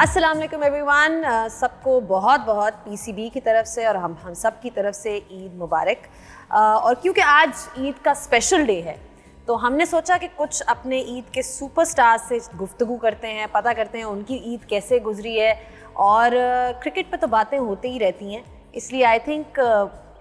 अस्सलाम वालेकुम एवरीवन, सबको बहुत बहुत पीसीबी की तरफ से और हम सब की तरफ से ईद मुबारक। और क्योंकि आज ईद का स्पेशल डे है तो हमने सोचा कि कुछ अपने ईद के सुपरस्टार से गुफ्तगू करते हैं, पता करते हैं उनकी ईद कैसे गुजरी है। और क्रिकेट पे तो बातें होती ही रहती हैं, इसलिए आई थिंक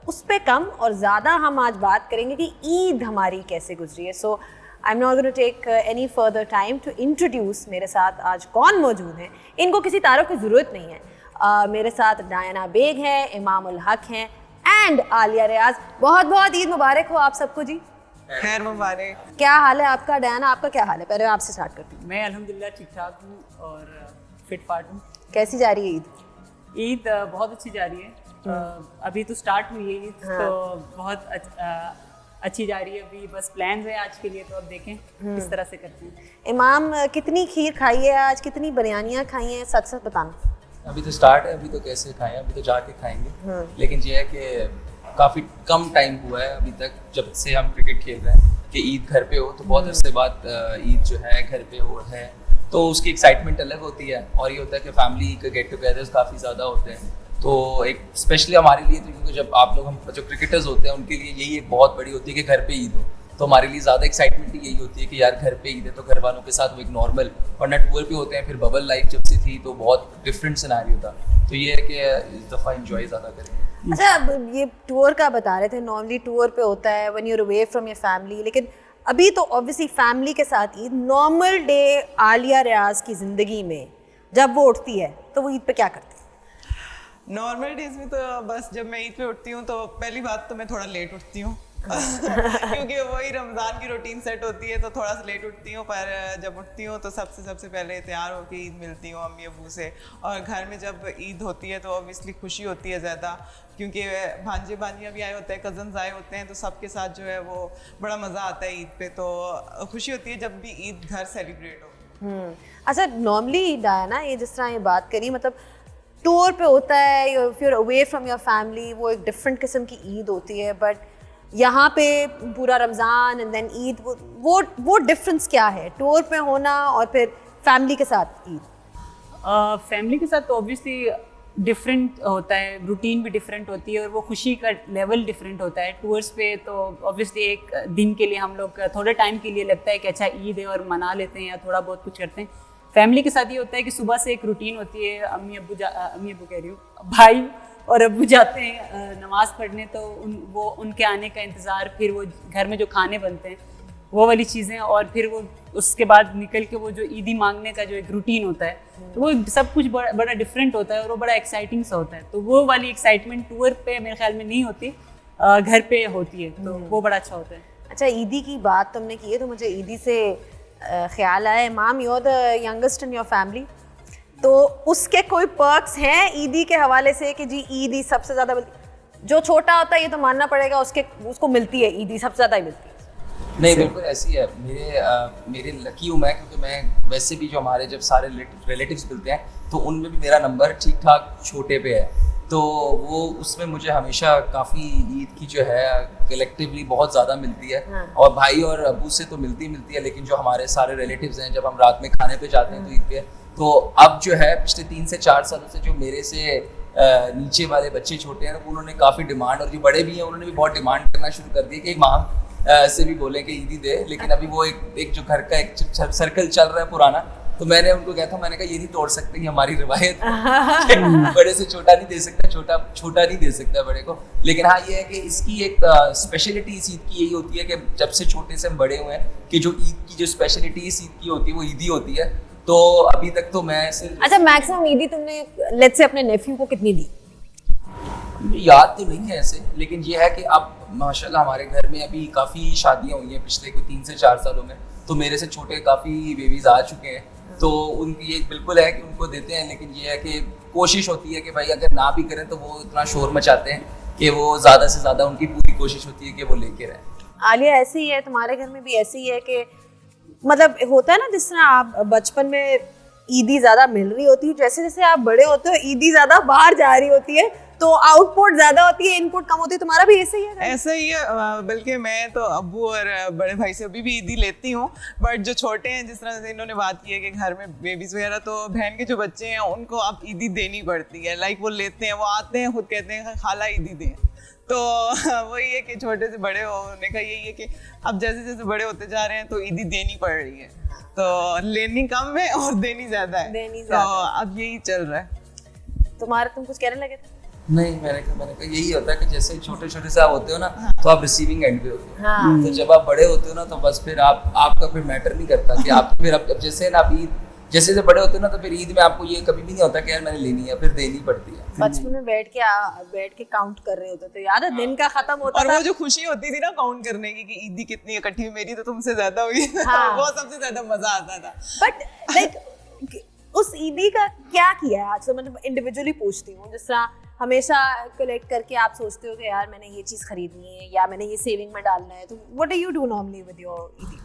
उस पे कम और ज़्यादा हम आज बात करेंगे कि ईद हमारी कैसे गुजरी है। So I am not going to take any further time to introduce मेरे साथ आज कौन मौजूद हैं। इनको किसी तारों की ज़रूरत नहीं है। मेरे साथ डायना बेग हैं, इमाम उल हक हैं एंड आलिया रियाज। बहुत बहुत ईद मुबारक हो आप सबको जी। खैर मुबारक। क्या हाल है आपका डायना, आपका क्या हाल है? पहले मैं आपसे स्टार्ट करती हूँ। मैं अल्हम्दुलिल्लाह ठीक ठाक हूँ और फिट फाट हूँ। कैसी जा रही है ईद? ईद बहुत अच्छी जा रही है। अभी तो स्टार्ट हुई है ईद। हाँ। तो बहुत अच्छी जा रही है। अभी बस प्लान्स है आज के लिए, तो अब देखें किस तरह से करते हैं। इमाम, कितनी खीर खाई है आज, कितनी बिरयानियाँ खाई हैं? सच सच बताना। अभी तो स्टार्ट है, अभी तो कैसे खाएं, अभी तो जाके खाएंगे। लेकिन ये है कि काफ़ी कम टाइम हुआ है अभी तक जब से हम क्रिकेट खेल रहे हैं कि ईद घर पे हो, तो बहुत अरसे बाद ईद जो है घर पे हो है, तो उसकी एक्साइटमेंट अलग होती है। और ये होता है कि फैमिली के गेट टुगेदर्स काफ़ी ज़्यादा होते हैं, तो एक स्पेशली हमारे लिए, तो क्योंकि जब आप लोग हम जो क्रिकेटर्स होते हैं उनके लिए यही एक बहुत बड़ी होती है कि घर पे ईद हो, तो हमारे लिए ज़्यादा एक्साइटमेंट यही होती है कि यार घर पे ईद है, तो घर वालों के साथ वो एक नॉर्मल, वरना टूर पे होते हैं फिर बबल लाइफ जब से थी तो बहुत डिफरेंट सिनेरियो था। तो ये है कि इस दफ़ा इंजॉय ज़्यादा करेंगे। अच्छा, अब ये टूर का बता रहे थे, नॉर्मली टूर पे होता है when you are away from your family, लेकिन अभी तो ऑब्वियसली फैमिली के साथ ईद। नॉर्मल डे आलिया रियाज की ज़िंदगी में जब वो उठती है तो वो ईद पे क्या करती है? नॉर्मल डेज में तो बस जब मैं ईद पे उठती हूँ तो पहली बात तो मैं थोड़ा लेट उठती हूँ क्योंकि वही रमज़ान की रूटीन सेट होती है, तो थोड़ा सा लेट उठती हूँ। पर जब उठती हूँ तो सबसे पहले तैयार होकर ईद मिलती हूँ अम्मी अबू से। और घर में जब ईद होती है तो ऑब्वियसली खुशी होती है ज़्यादा, क्योंकि भांजे भांजियाँ भी आए होते हैं, कज़न्स आए होते हैं, तो सबके साथ जो है वो बड़ा मज़ा आता है ईद पे। तो खुशी होती है जब भी ईद घर सेलिब्रेट हो। अच्छा, नॉर्मली डायना, ये जिस तरह ये बात करी, मतलब टूर पे होता है, if you are away from your family, वो एक डिफरेंट किस्म की ईद होती है, बट यहाँ पे पूरा रमज़ान एंड देन ईद, वो डिफरेंस क्या है टूर पे होना और फिर फैमिली के साथ ईद? फैमिली के साथ तो ऑब्वियसली डिफरेंट होता है, रूटीन भी डिफरेंट होती है और वो खुशी का लेवल डिफरेंट होता है। टूर्स पे तो ऑब्वियसली एक दिन के लिए हम लोग थोड़े टाइम के लिए लगता है कि अच्छा ईद है और मना लेते हैं या थोड़ा बहुत कुछ करते हैं। फैमिली के साथ ये होता है कि सुबह से एक रूटीन होती है। अम्मी अब्बू कह रही हूँ, भाई और अब्बू जाते हैं नमाज़ पढ़ने, तो वो उनके आने का इंतज़ार, फिर वो घर में जो खाने बनते हैं वो वाली चीज़ें, और फिर वो उसके बाद निकल के वो जो ईदी मांगने का जो एक रूटीन होता है, तो वो सब कुछ बड़ा डिफरेंट होता है और वो बड़ा एक्साइटिंग सा होता है। तो वो वाली एक्साइटमेंट टूर पे मेरे ख्याल में नहीं होती, घर पे होती है, तो वो बड़ा अच्छा होता है। अच्छा, ईदी की बात तुमने की है तो मुझे ईदी से ख्याल आया, Imam you are the youngest in your family, तो उसके कोई पर्क्स हैं ईदी के हवाले से कि जी ईदी सबसे ज़्यादा जो छोटा होता है ये तो मानना पड़ेगा उसको मिलती है, ईदी सबसे ज़्यादा ही मिलती है? नहीं, बिल्कुल ऐसी है। मेरे लकी हूँ मैं, क्योंकि मैं वैसे भी जो हमारे जब सारे रिलेटिव्स मिलते हैं तो उनमें भी मेरा नंबर ठीक ठाक छोटे पे है, तो वो उसमें मुझे हमेशा काफ़ी ईद की जो है कलेक्टिवली बहुत ज़्यादा मिलती है। हाँ। और भाई और अबू से तो मिलती है, लेकिन जो हमारे सारे रिलेटिव्स हैं, जब हम रात में खाने पे जाते हैं तो ईद पे, तो अब जो है पिछले 3 से 4 सालों से जो मेरे से नीचे वाले बच्चे छोटे हैं, उन्होंने काफ़ी डिमांड, और जो बड़े भी हैं उन्होंने भी बहुत डिमांड करना शुरू कर दी कि एक माम से भी बोले कि ईदी दे। लेकिन अभी वो एक जो घर का एक सर्कल चल रहा है पुराना, तो मैंने उनको कहा था, मैंने कहा ये नहीं तोड़ सकते, ये हमारी रिवायत बड़े से छोटा नहीं दे सकता, छोटा नहीं दे सकता बड़े को। लेकिन हाँ, ये है कि इसकी एक स्पेशलिटी इस ईद की यही होती है कि जब से छोटे से हम बड़े हुए हैं कि जो ईद की जो स्पेशलिटी इस ईद की होती है वो ईदी होती है। तो अभी तक तो मैं सिर्फ, अच्छा, मैक्सिमम ईदी तुमने लेट्स से अपने नेफ्यू को कितनी दी? याद तो नहीं है ऐसे, लेकिन ये है कि अब माशाल्लाह हमारे घर में अभी काफ़ी शादियाँ हुई हैं पिछले कोई 3 से 4 सालों में, तो मेरे से छोटे काफ़ी बेबीज आ चुके हैं, तो उनकी ये बिल्कुल है कि उनको देते हैं। लेकिन ये है कि कोशिश होती है कि भाई अगर ना भी करें तो वो इतना शोर मचाते हैं कि वो ज़्यादा से ज़्यादा, उनकी पूरी कोशिश होती है कि वो लेके रहें। आलिया, ऐसे ही है तुम्हारे घर में भी? ऐसे ही है कि मतलब होता है ना, जिस तरह आप बचपन में ईदी ज़्यादा मिल रही होती है, जैसे जैसे आप बड़े होते हो ईदी ज़्यादा बाहर जा रही होती है, तो आउटपुट ज्यादा होती है, इनपुट कम होती है। तुम्हारा भी ऐसे ही है? ऐसा ही है, बल्कि मैं तो अब्बू और बड़े भाई से अभी भी ईदी लेती हूँ, बट जो छोटे हैं, जिस तरह से इन्होंने बात की है कि घर में बेबीज वगैरह, तो बहन के जो बच्चे हैं उनको अब ईदी देनी पड़ती है। लाइक वो लेते हैं, वो आते हैं, खुद कहते हैं खाला ईदी दें। तो वही है कि छोटे से बड़े होने का यही है कि अब जैसे जैसे बड़े होते जा रहे हैं तो ईदी देनी पड़ रही है, तो लेनी कम है और देनी ज्यादा है, तो अब यही चल रहा है। तुम कुछ कहने लगे थे? नहीं, मैंने कहा यही होता है कि जैसे छोटे छोटे से आप होते हो ना, तो आप रिसीविंग एंड पे होते हो। हाँ। तो जब आप बड़े होते हो ना, तो बस फिर आपका फिर मैटर नहीं करता कि आप फिर अब जैसे ना आप ईद जैसे बड़े होते हो ना, तो फिर ईद में आपको ये कभी भी नहीं होता कि यार मैंने लेनी है, फिर देनी पड़ती है। बचपन में बैठ के काउंट कर रहे होते थे, याद है? दिन का खत्म होता और था, वो जो खुशी होती थी ना काउंट करने की कि ईदी कितनी इकट्ठी, मेरी तो तुमसे ज्यादा हुई। हाँ। वो सबसे ज्यादा मजा आता था। बट लाइक उस ईदी का क्या किया है आज? तो मतलब इंडिविजुअली पूछती हूँ, जिस तरह हमेशा कलेक्ट करके आप सोचते हो कि यार मैंने ये चीज़ खरीदनी है या मैंने ये सेविंग में डालना है, तो what do you do normally with your ईदी?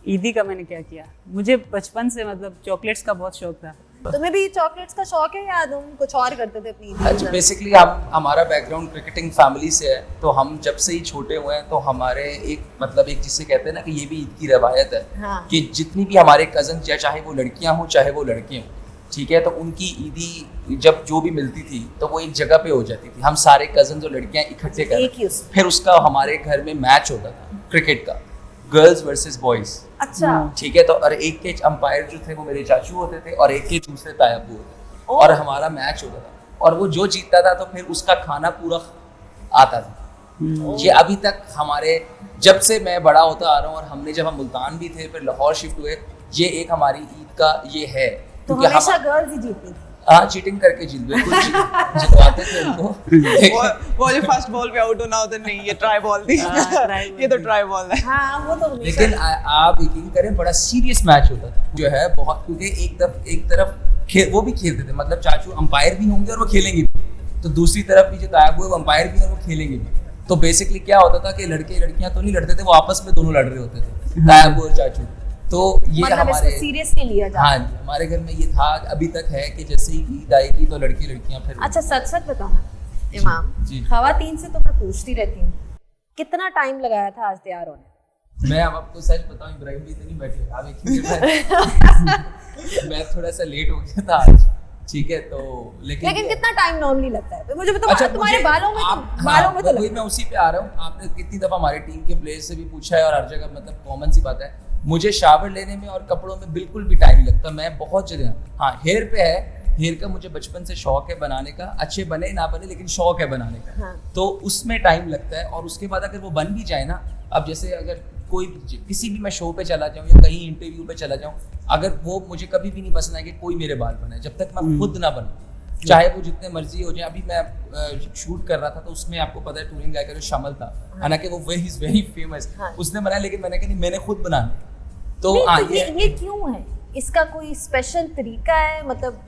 ईदी का मैंने क्या किया, मुझे बचपन से मतलब चॉकलेट्स का बहुत शौक था। तुम्हें भी चॉकलेट्स का शौक है या तुम कुछ और करते थे अपनी ईदी अच्छा, में? बेसिकली हमारा बैकग्राउंड क्रिकेटिंग फैमिली से है, तो हम जब से ही छोटे हुए हैं तो हमारे एक जिसे कहते हैं ना कि ये भी ईद की रवायत है। हाँ। कि जितनी भी हमारे कजन, चाहे वो लड़कियां हों चाहे वो लड़के हों, ठीक है, तो उनकी ईदी जब जो भी मिलती थी तो वो एक जगह पे हो जाती थी। हम सारे कजन और लड़कियां इकट्ठे एक ही कर, उसमें। फिर उसका हमारे घर में मैच होता था क्रिकेट का, गर्ल्स वर्सेस बॉयज। अच्छा। ठीक है, तो और एक के अंपायर जो थे वो मेरे चाचू होते थे और एक के दूसरे तायाबू होते थे, और हमारा मैच होता था, और वो जो जीतता था तो फिर उसका खाना पूरा आता था। ये अभी तक हमारे, जब से मैं बड़ा होता आ रहा हूँ, और हमने जब हम मुल्तान भी थे फिर लाहौर शिफ्ट हुए, ये एक हमारी ईद का ये है। तो हमेशा गर्ल्स ही जीतती थी? हाँ, चीटिंग करके जितवाते थे उनको। वो जो फर्स्ट बॉल पे आउट होना होता, नहीं ये ट्राई बॉल थी। ये तो ट्राई बॉल है। हाँ, वो तो लेकिन आप यकीन करें बड़ा सीरियस मैच होता था जो है बहुत, क्योंकि एक तरफ वो भी खेलते थे, मतलब चाचू अंपायर भी होंगे और वो खेलेंगे भी, तो दूसरी तरफ भी जो तायाबू है वो अंपायर भी है और वो खेलेंगे भी। तो बेसिकली क्या होता था कि लड़के लड़कियां तो नहीं लड़ते थे, वो आपस में दोनों लड़ रहे होते थे, तायाबू और चाचू। तो ये मतलब हमारे सीरियसली लिया जाता। हाँ जी, हमारे घर में ये था, अभी तक है कि जैसे ही ईद आएगी तो लड़की लड़कियां फिर। अच्छा, सच बताना इमाम, खवातीन से तो मैं पूछती रहती हूँ, कितना टाइम लगाया था आज तैयार होने? मैं अब आपको सच बताऊं, इब्राहिम भी तो नहीं बैठे, आप मैं थोड़ा सा लेट हो गया था आज, ठीक है, तो लेकिन कितना टाइम नॉर्मली लगता है? मुझे बताओ। अच्छा, तुम्हारे बालों में तो मैं उसी पे आ रहा हूँ। आपने कितनी दफा हमारे टीम के प्लेयर से भी पूछा है, और हर जगह मतलब कॉमन सी बात है, मुझे शावर लेने में और कपड़ों में बिल्कुल भी टाइम लगता। मैं बहुत जगह, हाँ, हेयर पे है, हेयर का मुझे बचपन से शौक है बनाने का, अच्छे बने ना बने लेकिन शौक है बनाने का। हाँ। तो उसमें टाइम लगता है, और उसके बाद अगर वो बन भी जाए ना, अब जैसे अगर कोई किसी भी मैं शो पे चला जाऊँ या कहीं इंटरव्यू पे चला जाऊँ, अगर वो मुझे कभी भी नहीं पसंद है कि कोई मेरे बाल बनाए, जब तक मैं खुद ना बनूँ, चाहे वो जितने मर्जी हो जाए। अभी मैं शूट कर रहा था तो उसमें आपको पता है टूरिंग गायकर जो शमल था, हालांकि वो वेरी फेमस, उसने बनाया, लेकिन मैंने कहा नहीं, मैंने खुद बनाना। तो ये क्यों है? इसका कोई स्पेशल तरीका है? मतलब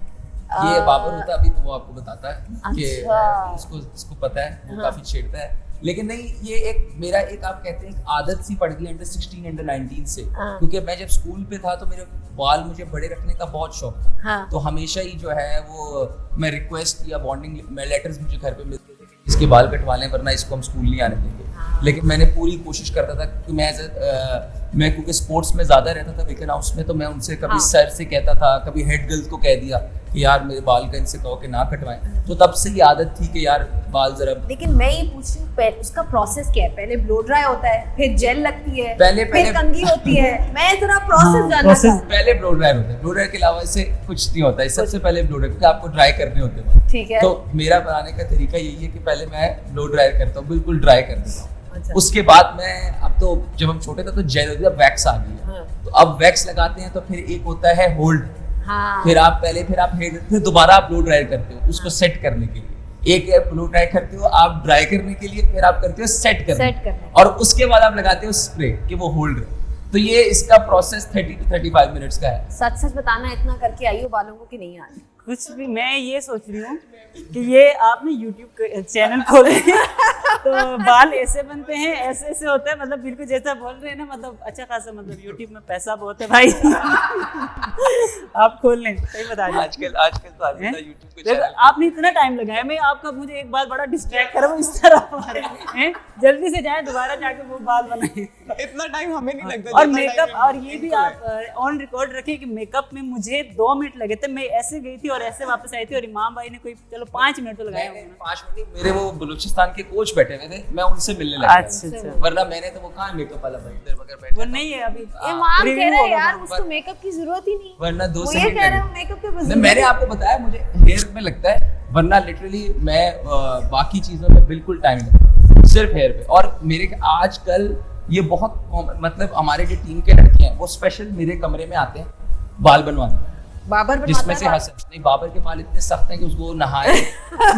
ये बाबर होता है अभी, तो वो आपको बताता है कि अच्छा। उसको पता है, वो काफी छेड़ता है, लेकिन नहीं, ये मेरा एक आप कहते हैं आदत सी पड़ गई अंडर 16 अंडर 19 से, क्योंकि मैं जब स्कूल पे था तो मेरे बाल मुझे बड़े रखने का बहुत शौक था। हाँ। तो हमेशा ही जो है वो मैं रिक्वेस्ट या बॉन्डिंग लेटर्स मुझे घर पे मिलते थे, इसके बाल कटवा लें वरना इसको हम स्कूल नहीं आने देंगे। लेकिन मैंने पूरी कोशिश करता था कि मैं क्योंकि स्पोर्ट्स में ज़्यादा रहता था विकन हाउस में, तो मैं उनसे कभी सर से कहता था, कभी हेड गर्ल्स को कह दिया कि यार मेरे बाल का इनसे कहो कि ना कटवाएं। तो तब से ये आदत थी कि यार बाल जरा। लेकिन मैं ये पूछ रही हूँ, उसका प्रोसेस क्या है? पहले ब्लो ड्राई होता है, फिर जेल लगती है, फिर कंघी होती है। मैं जरा प्रोसेस जानना चाहती हूँ। पहले ब्लो ड्रायर होता है, ब्लो ड्रायर के अलावा इससे कुछ नहीं होता है, सबसे पहले ब्लो ड्रायर, क्योंकि आपको ड्राई करने होते हैं। ठीक है। तो मेरा बनाने का तरीका यही है कि पहले मैं ब्लो ड्रायर करता हूँ, बिल्कुल ड्राई कर देता हूँ। अच्छा। उसके बाद मैं, अब तो जब हम छोटे थे तो जेल होती है, अब वैक्स आ गई है। तो अब वैक्स लगाते हैं तो फिर एक होता है होल्ड। हाँ। फिर आप फिर दोबारा आप ब्लो ड्राई करते हो उसको सेट करने के लिए। एक ब्लो ड्राई करते हो आप ड्राई करने के लिए, फिर आप करते हो सेट करने, और उसके बाद आप लगाते हो स्प्रे कि वो होल्ड रहे। तो ये इसका प्रोसेस 30 to 35 मिनट्स का है। सच बताना, इतना करके आई हो बालों को कि नहीं आई? कुछ भी, मैं ये सोच रही हूँ कि ये आपने YouTube चैनल खोले तो बाल ऐसे बनते हैं, ऐसे ऐसे होता है, मतलब बिल्कुल जैसा बोल रहे हैं ना, मतलब अच्छा खासा, मतलब यूट्यूब में पैसा बहुत है भाई। आप खोल लें, सही बता रहे हैं। आजकल तो आजकल यूट्यूब पे देखो, चैनल आपने इतना टाइम लगाया, मैं आपका मुझे एक बार बड़ा डिस्ट्रैक्ट करा, वो इस तरह हैं, जल्दी से जाए दोबारा जाके वो बाल बनाए। इतना टाइम हमें नहीं लगता। और जितना मेकअप, time और ये भी आप ऑन रिकॉर्ड रखें कि मेकअप में मुझे 2 मिनट लगे थे, मैं ऐसे गई थी और ऐसे वापस आई थी, और इमाम भाई ने कोई चलो 5 मिनट तो लगाए होंगे ना। 5 मिनट मेरे वो बलूचिस्तान के कोच बैठे हुए थे, मैं उनसे मिलने लगा। अच्छा। वरना मैंने तो वो कहाँ मेकअप वाला भाई इधर वगैरह बैठे वो नहीं है अभी। इमाम review कह रहे हैं होगा यार बाद में। उसको मेकअप की जरूरत ही नहीं, वरना 2 वो ये सेकंड कह रहे लगे। हैं मेकअप के नहीं, बस मैंने आपको बताया मुझे हेयर में लगता है, वरना लिटरली मैं बाकी चीजों में बिल्कुल टाइम लगता है, सिर्फ हेयर पे। और मेरे आजकल ये बहुत मतलब हमारे जो टीम के लड़के हैं वो स्पेशल मेरे कमरे में आते हैं बाल बनवाने, बाबर बनवाता जिसमें है से बाल। हसन नहीं, बाबर के बाल इतने सख्त हैं कि उसको नहाए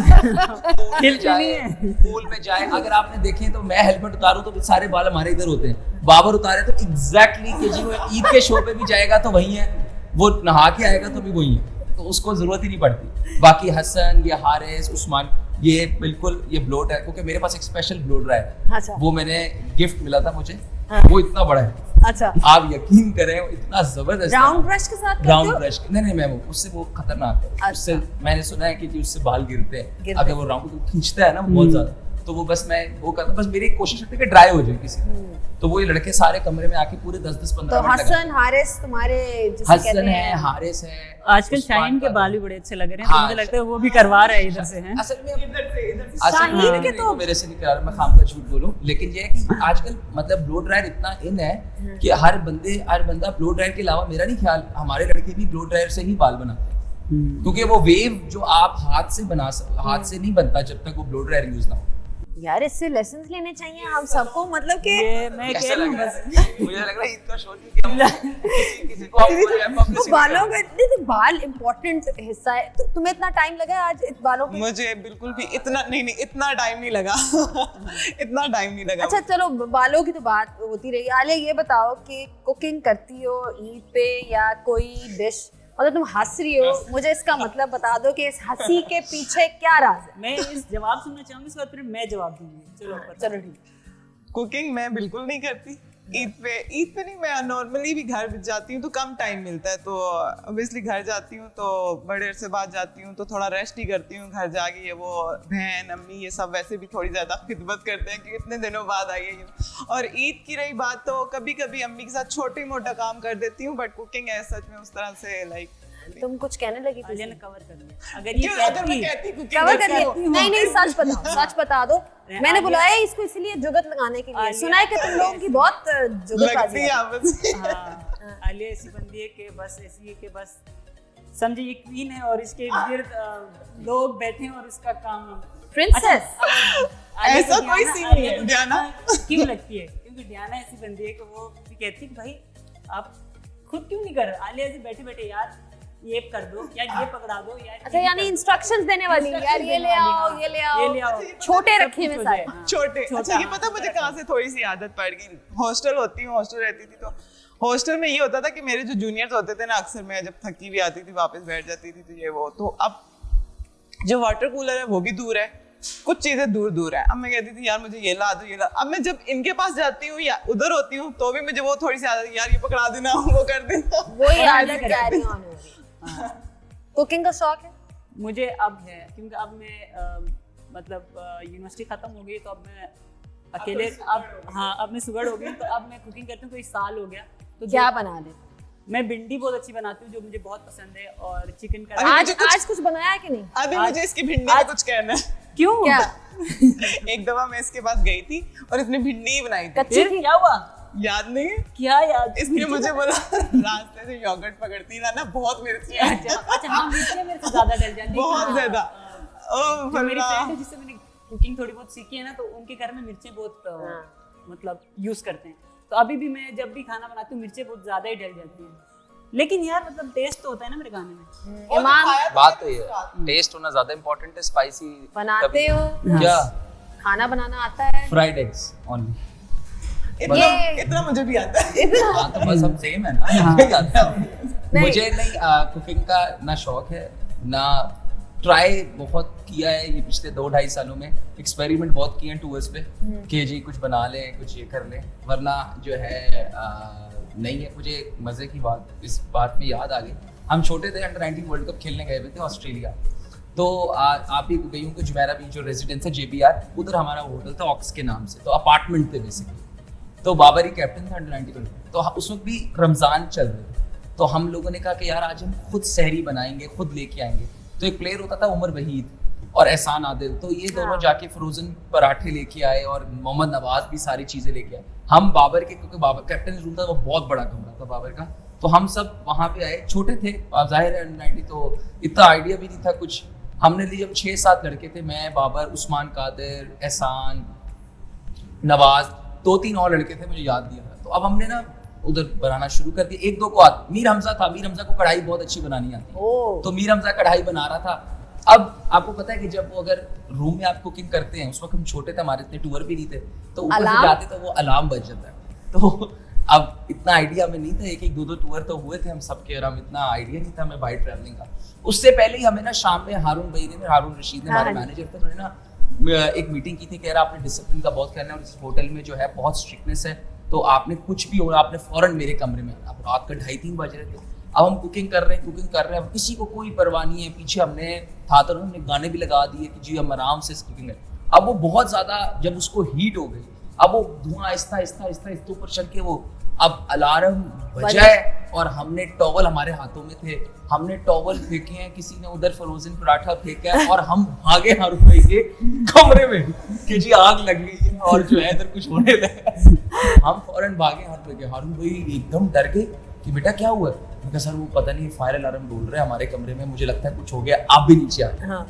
खिलते नहीं है। पूल में जाए, अगर आपने देखें तो मैं हेलमेट उतारूं तो सारे बाल हमारे इधर होते हैं, बाबर उतारे तो एग्जैक्टली कि जी वो ईद के शो पे भी जाएगा तो वही है, वो नहा के आएगा तो भी वही है, तो उसको जरूरत ही नहीं पड़ती। बाकी हसन, ये हारिस, उस्मान, ये बिल्कुल ये ब्लो ड्रायर, क्योंकि मेरे पास एक स्पेशल ब्लो ड्रायर है, अच्छा। वो मैंने गिफ्ट मिला था मुझे, हाँ। वो इतना बड़ा है, अच्छा, आप यकीन करें वो इतना जबरदस्त है। राउंड ब्रश के साथ करते राउंड हो? ब्रश नहीं मैं वो उससे वो खतरनाक है। अच्छा। उससे मैंने सुना है कि उससे बाल गिरते हैं, गिरते अगर हैं। वो राउंड खींचता है ना बहुत ज्यादा, तो वो बस मैं वो करता, बस मेरी कोशिश होती है कि ड्राई हो जाए किसी तरह। तो वो ये लड़के सारे कमरे में आके पूरे 10-10-15 तो मिनट हसन हारिस तुम्हारे जिसे हसन कहते है, हैं, हारिस है, आजकल उस्मान शाहीन के का- बाल भी बड़े अच्छे लग रहे हैं, तो हाँ, मुझे लगता है वो भी करवा रहे हैं इधर से हैं। असल में इधर से शाहीन शाहीन के के तो- तो मेरे से नहीं करा रहा, मैं खाम का झूठ बोलूं, लेकिन ये है कि आजकल मतलब ब्लो ड्रायर इतना इन है कि हर बंदा ब्लो ड्रायर के अलावा, मेरा नहीं ख्याल, हमारे लड़के भी ब्लो ड्रायर से ही बाल बनाते हैं, क्योंकि वो वेव जो आप हाथ से हाथ से नहीं बनता जब तक वो ब्लो ड्रायर यूज ना हो। यार इससे लेसन्स लेने चाहिए हम सबको, मतलब कि ये मैं कैसा कह रही लग हूँ रहा बस। है? मुझे लग रहा है ईद का शो नहीं किया किसी को हम बोले हैं तो publicity बालों करें। का नहीं, तो बाल इम्पोर्टेंट हिस्सा है, तो तुम्हें इतना टाइम लगा आज इस बालों पे? मुझे बिल्कुल भी इतना नहीं इतना टाइम नहीं लगा। इतना टाइम नहीं लगा। अच्छा चलो बालों की तो बात होती रही, आलिया ये बताओ कि कुकिंग करती हो ईद पे या कोई डिश, मतलब तुम हंस रही हो, मुझे इसका मतलब बता दो कि इस हंसी के पीछे क्या राज है? मैं इस जवाब सुनना चाहूंगी, इसके बाद फिर मैं जवाब दूंगी। चलो चलो ठीक। कुकिंग मैं बिल्कुल नहीं करती। ईद पे नहीं, मैं नॉर्मली भी घर जाती हूँ तो कम टाइम मिलता है, तो ऑब्वियसली घर जाती हूँ तो बड़े अरसे बाद जाती हूँ तो थोड़ा रेस्ट ही करती हूँ। घर जाके ये वो बहन अम्मी ये सब वैसे भी थोड़ी ज़्यादा खिदमत करते हैं कि इतने दिनों बाद आई है ये। और ईद की रही बात, तो कभी कभी अम्मी के साथ छोटे मोटा काम कर देती हूँ, बट कुकिंग है सच में उस तरह से लाइक। तुम कुछ कहने लगी थी? आलिया ने कवर कर लिया। अगर ये क्यों अगर मैं कहती cooking कवर कर करती लिया? हूँ, नहीं नहीं सच बताओ, सच बता दो। मैंने आलिया- बुलाया है इसको इसलिए जुगत लगाने के लिए, आलिया- सुना है कि तुम लोगों की बहुत जुगतबाजी लगती है है। आपस में। हाँ, आलिया ऐसी बंदी है कि बस ऐसी है कि बस समझे ये क्वीन है और इसके इर्द गिर्द लोग बैठे हैं और इसका काम प्रिंसेस। आलिया ऐसा को कोई डियाना- सीन आलिया नहीं है, को डियाना। क्यों लगती है? क्योंकि डियाना ऐसी बंदी है कि वो भी कहती है कि भाई आप खुद क्यों नहीं कर रहे? आलिया ऐसे बैठे बैठे यार ये कर दो या ये पकड़ा दो यार। अच्छा यानी इंस्ट्रक्शंस देने वाली, यार ये ले आओ ये ले आओ, ये ले आओ। छोटे रखे हुए सारे। छोटे। छोटा, अच्छा ये पता मुझे कहाँ से थोड़ी सी आदत पड़ गई, हॉस्टल रहती थी तो हॉस्टल में ये होता था कि मेरे जो जूनियर्स होते थे ना, अक्सर मैं जब थकी भी आती थी वापस बैठ जाती थी तो ये वो, तो अब जो वाटर कूलर है वो भी दूर है, कुछ चीजें दूर दूर है। अब मैं कहती थी यार मुझे ये ला दो ये ला, अब मैं जब इनके पास जाती हूँ या उधर होती हूँ तो भी मुझे वो थोड़ी सी आदत, यार ये पकड़ा देना वो कर देना। वही आदत कैरी ऑन हो रही। कुकिंग का शौक है? मुझे अब है, क्योंकि अब मैं मतलब यूनिवर्सिटी खत्म हो गई तो अब मैं अकेले अब मैं सुगड़ हो गई, तो अब मैं कुकिंग करती हूँ, कोई साल हो गया। तो क्या बना ले? मैं भिंडी बहुत अच्छी बनाती हूँ जो मुझे बहुत पसंद है, और चिकन का अरे आज मुझे कुछ- आज कुछ बनाया है कि नहीं? अभी मुझे इसकी भिंडी में कुछ कहना है। क्यों क्या एक दफा मैं इसके पास गई थी और इसने भिंडी ही बनाई थी, कच्ची फिर थी? क्या हुआ? याद नहीं है? क्या यार? इसने मुझे बोला रास्ते से योगर्ट पकड़ती ना बहुत मिर्ची है, अच्छा हाँ, मिर्चें मेरे से ज्यादा डल जाती हैं। बहुत ज्यादा। जो मेरी फल्ला। फ्रेंड है जिससे मैंने कुकिंग थोड़ी बहुत सीखी है ना, तो उनके घर में मिर्चें बहुत मतलब यूज करते हैं, तो अभी भी मैं जब भी खाना बनाती हूँ मिर्चें बहुत ज्यादा ही डल जाती हैं, लेकिन यार मतलब टेस्ट तो होता है ना मेरे खाने में। ईमान बात तो ये है, टेस्ट होना ज्यादा इंपॉर्टेंट है, स्पाइसी बनाते हो? क्या? खाना बनाना आता है? Fried eggs only. इतना मुझे भी आता है। हाँ तो बस हम सेम है ना। मुझे आता है। मुझे नहीं कुकिंग का ना शौक है ना ट्राई बहुत किया है ये पिछले 2-2.5 सालों में, एक्सपेरिमेंट बहुत किए हैं टूर्स पे कि जी कुछ बना लें, कुछ ये कर लें, वरना जो है नहीं है। मुझे मज़े की बात इस बात में याद आ गई, हम छोटे थे, अंडर 19 वर्ल्ड कप खेलने गए हुए थे ऑस्ट्रेलिया। तो आप ही गई हूँ कि जुमेरा बीच जो रेजिडेंस है JBR, उधर हमारा होटल था ऑक्स के नाम से, तो अपार्टमेंट थे बेसिकली। तो बाबर ही कैप्टन था अंडर 19 वर्ल्ड कप, तो उस वक्त भी रमज़ान चल रहे थे। तो हम लोगों ने कहा कि यार आज हम खुद सहरी बनाएंगे, खुद लेके आएंगे। तो एक प्लेयर होता था उमर वहीद और एहसान आदिल, तो ये दोनों जाके फ्रोजन पराठे लेके आए और मोहम्मद नवाज भी सारी चीज़ें लेके आए। हम बाबर के, क्योंकि बाबर कैप्टन रूम था वो बहुत बड़ा कमरा था बाबर का, तो हम सब वहाँ पे आए, छोटे थे जाहिर है अंडर 19, तो इतना आइडिया भी नहीं था कुछ। हमने लिए जब 6-7 लड़के थे, मैं, बाबर, उस्मान कादिर, एहसान, नवाज, 2-3 और लड़के थे मुझे याद नहीं आ रहा। तो अब हमने ना उधर बनाना शुरू कर दिया। 1-2 को मीर हमजा था, मीर हमजा को कढ़ाई बहुत अच्छी बनानी आती, तो मीर हमजा कढ़ाई बना रहा था। अब आपको पता है कि जब वो अगर रूम में आप कुकिंग करते हैं, उस वक्त हम छोटे थे, हमारे इतने टूर भी नहीं थे, तो ऊपर से जाते तो वो अलार्म बज जाता है। तो अब इतना आइडिया हमें नहीं था, 1-1, 2-2 टूर तो हुए थे हम सबके, और हम इतना आइडिया नहीं था हमें बाइक ट्रैवलिंग का। उससे पहले ही हमें ना शाम में हारून रशीद ने, हमारे मैनेजर थे, उन्होंने ना एक मीटिंग की थी कि यार आपने डिसिप्लिन का बहुत करना है, और इस होटल में जो है बहुत स्ट्रिक्टनेस है, तो आपने कुछ भी हो, आपने फौरन मेरे कमरे में आना। अब रात का 2:30-3 बज रहे थे, अब हम कुकिंग कर रहे हैं, अब किसी को कोई परवाह नहीं है। पीछे हमने था तो हमने गाने भी लगा दिए कि जी हम आराम से कुकिंग है। अब वो बहुत ज़्यादा जब उसको हीट हो गई, अब वो धुआं आहिस्ता ऊपर चल के वो, अब अलार्म बजा है और हमने टॉवल हमारे हाथों में थे, हमने टॉवल फेंके हैं, किसी ने उधर फ्रोजन पराठा फेंका है, और हम भागे हारून भाई के कमरे में कि जी आग लग गई है और जो है इधर कुछ होने लगा। हम फौरन भागे हारून भाई एकदम डर गए कि बेटा क्या हुआ। मैं कहा सर वो पता नहीं फायर अलार्म डोल रहा है हमारे कमरे में, मुझे लगता है कुछ हो गया, आप भी नीचे आ गए।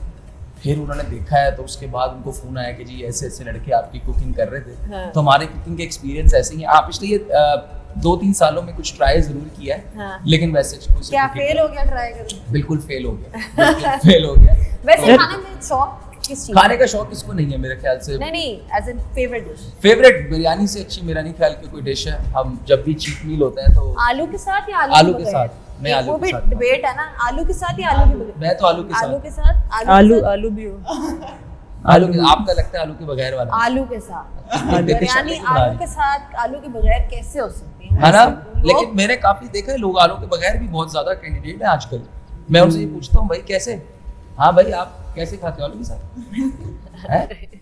फिर उन्होंने देखा है, तो उसके बाद उनको फोन आया कि जी ऐसे ऐसे लड़के आपकी कुकिंग कर रहे थे। तो हमारे कुकिंग के एक्सपीरियंस ऐसे ही हैं। आप पिछले 2-3 सालों में कुछ ट्राई जरूर किया है, लेकिन वैसे क्या फेल हो गया ट्राई करके? बिल्कुल फेल हो गया। वैसे खाने में शौक किस चीज? खाने का शौक किसको नहीं है मेरे ख्याल से। नहीं as in favourite dish. Favourite biryani से अच्छी मेरा नहीं ख्याल कि कोई डिश है। हम जब भी चीट मील होता है तो आलू के साथ या आलू के साथ, मैं आलू वो के भी साथ, डिबेट है ना, आलू के साथ या आलू के बगैर? मैं तो आलू के साथ आलू भी हो, आलू के, आपका लगता है आलू के बगैर वाला? आलू के साथ बिरयानी, आलू के साथ, आलू के बगैर कैसे हो सकती है ना? लेकिन मैंने काफी देखा है लोग आलू के बगैर भी बहुत ज्यादा कैंडिडेट है आजकल। मैं उनसे ये पूछता हूँ भाई कैसे, हाँ भाई आप कैसे खाते हो आलू के साथ?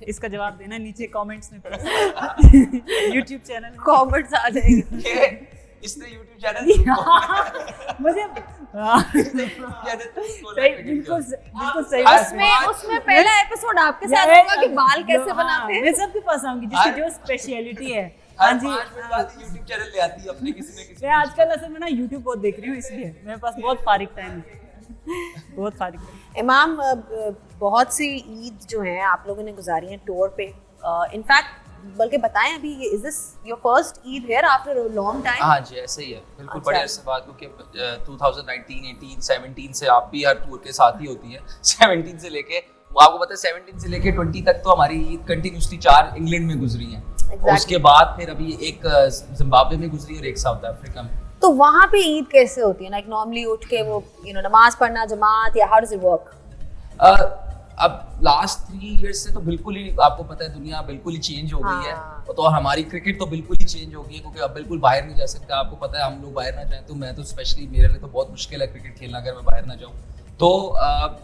इसका जवाब देना नीचे कमेंट्स में YouTube चैनल में कमेंट्स आ जाएंगे। इसने YouTube चैनल मुझे बिल्कुल सही। उसमें पहला एपिसोड आपके साथ होगा कि बाल कैसे बनाते हैं। मैं सबके पास आऊंगी जिसकी जो स्पेशलिटी है। हाँ जी, YouTube चैनल ले आती है अपने किसी न किसी। मैं आजकल असल में ना YouTube बहुत देख रही हूँ, इसलिए मेरे पास बहुत फारिग टाइम है, बहुत फारिग टाइम। इमाम, बहुत सी ईद जो है आप लोगों ने गुजारी है टूर पे, इनफैक्ट बल्कि बताएं अभी is this your first Eid here after a long time? हाँ जी ऐसे ही है, बिल्कुल बड़े अरसे बाद, क्योंकि 2019, 18, 17 से आप भी हर टूर के साथ ही होती है। 17 से लेके आपको पता है 17 से लेके 20 तक तो हमारी ईद कंटिन्यूसली 4 इंग्लैंड में गुजरी हैं। उसके बाद फिर अभी एक जिम्बाब्वे में गुजरी और एक साउथ अफ्रीका में। तो वहाँ पे ईद कैसे होती है? लाइक नॉर्मली उठ के वो नमाज पढ़ना जमात, या हाउ डज इट वर्क? अब लास्ट 3 इयर्स से तो बिल्कुल ही आपको पता है दुनिया बिल्कुल ही चेंज हो गई है, तो हमारी क्रिकेट तो बिल्कुल ही चेंज हो गई है, क्योंकि अब बिल्कुल बाहर नहीं जा सकता। आपको पता है हम लोग बाहर ना जाएं तो मैं तो स्पेशली मेरे लिए तो बहुत मुश्किल है क्रिकेट खेलना अगर मैं बाहर ना जाऊँ। तो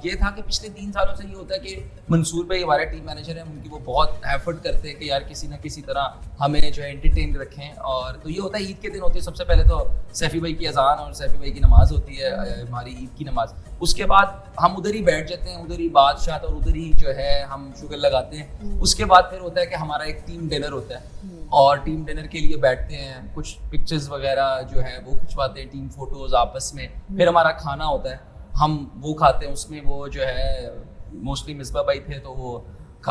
ये था कि पिछले 3 सालों से ये होता है कि मंसूर भाई हमारे टीम मैनेजर हैं, उनकी वो बहुत एफर्ट करते हैं कि यार किसी ना किसी तरह हमें जो है एंटरटेन रखें। और तो ये होता है ईद के दिन होती है सबसे पहले तो सैफी भाई की अजान और सैफी भाई की नमाज होती है, हमारी ईद की नमाज। उसके बाद हम उधर ही बैठ जाते हैं, उधर ही बादशाह और उधर ही जो है हम शुगर लगाते हैं। उसके बाद फिर होता है कि हमारा एक टीम डिनर होता है, और टीम डिनर के लिए बैठते हैं, कुछ पिक्चर्स वगैरह जो है वो खिंचवाते हैं, टीम फोटोज आपस में। फिर हमारा खाना होता है, हम वो खाते हैं। उसमें वो जो है मोस्टली मिसबा भाई थे तो वो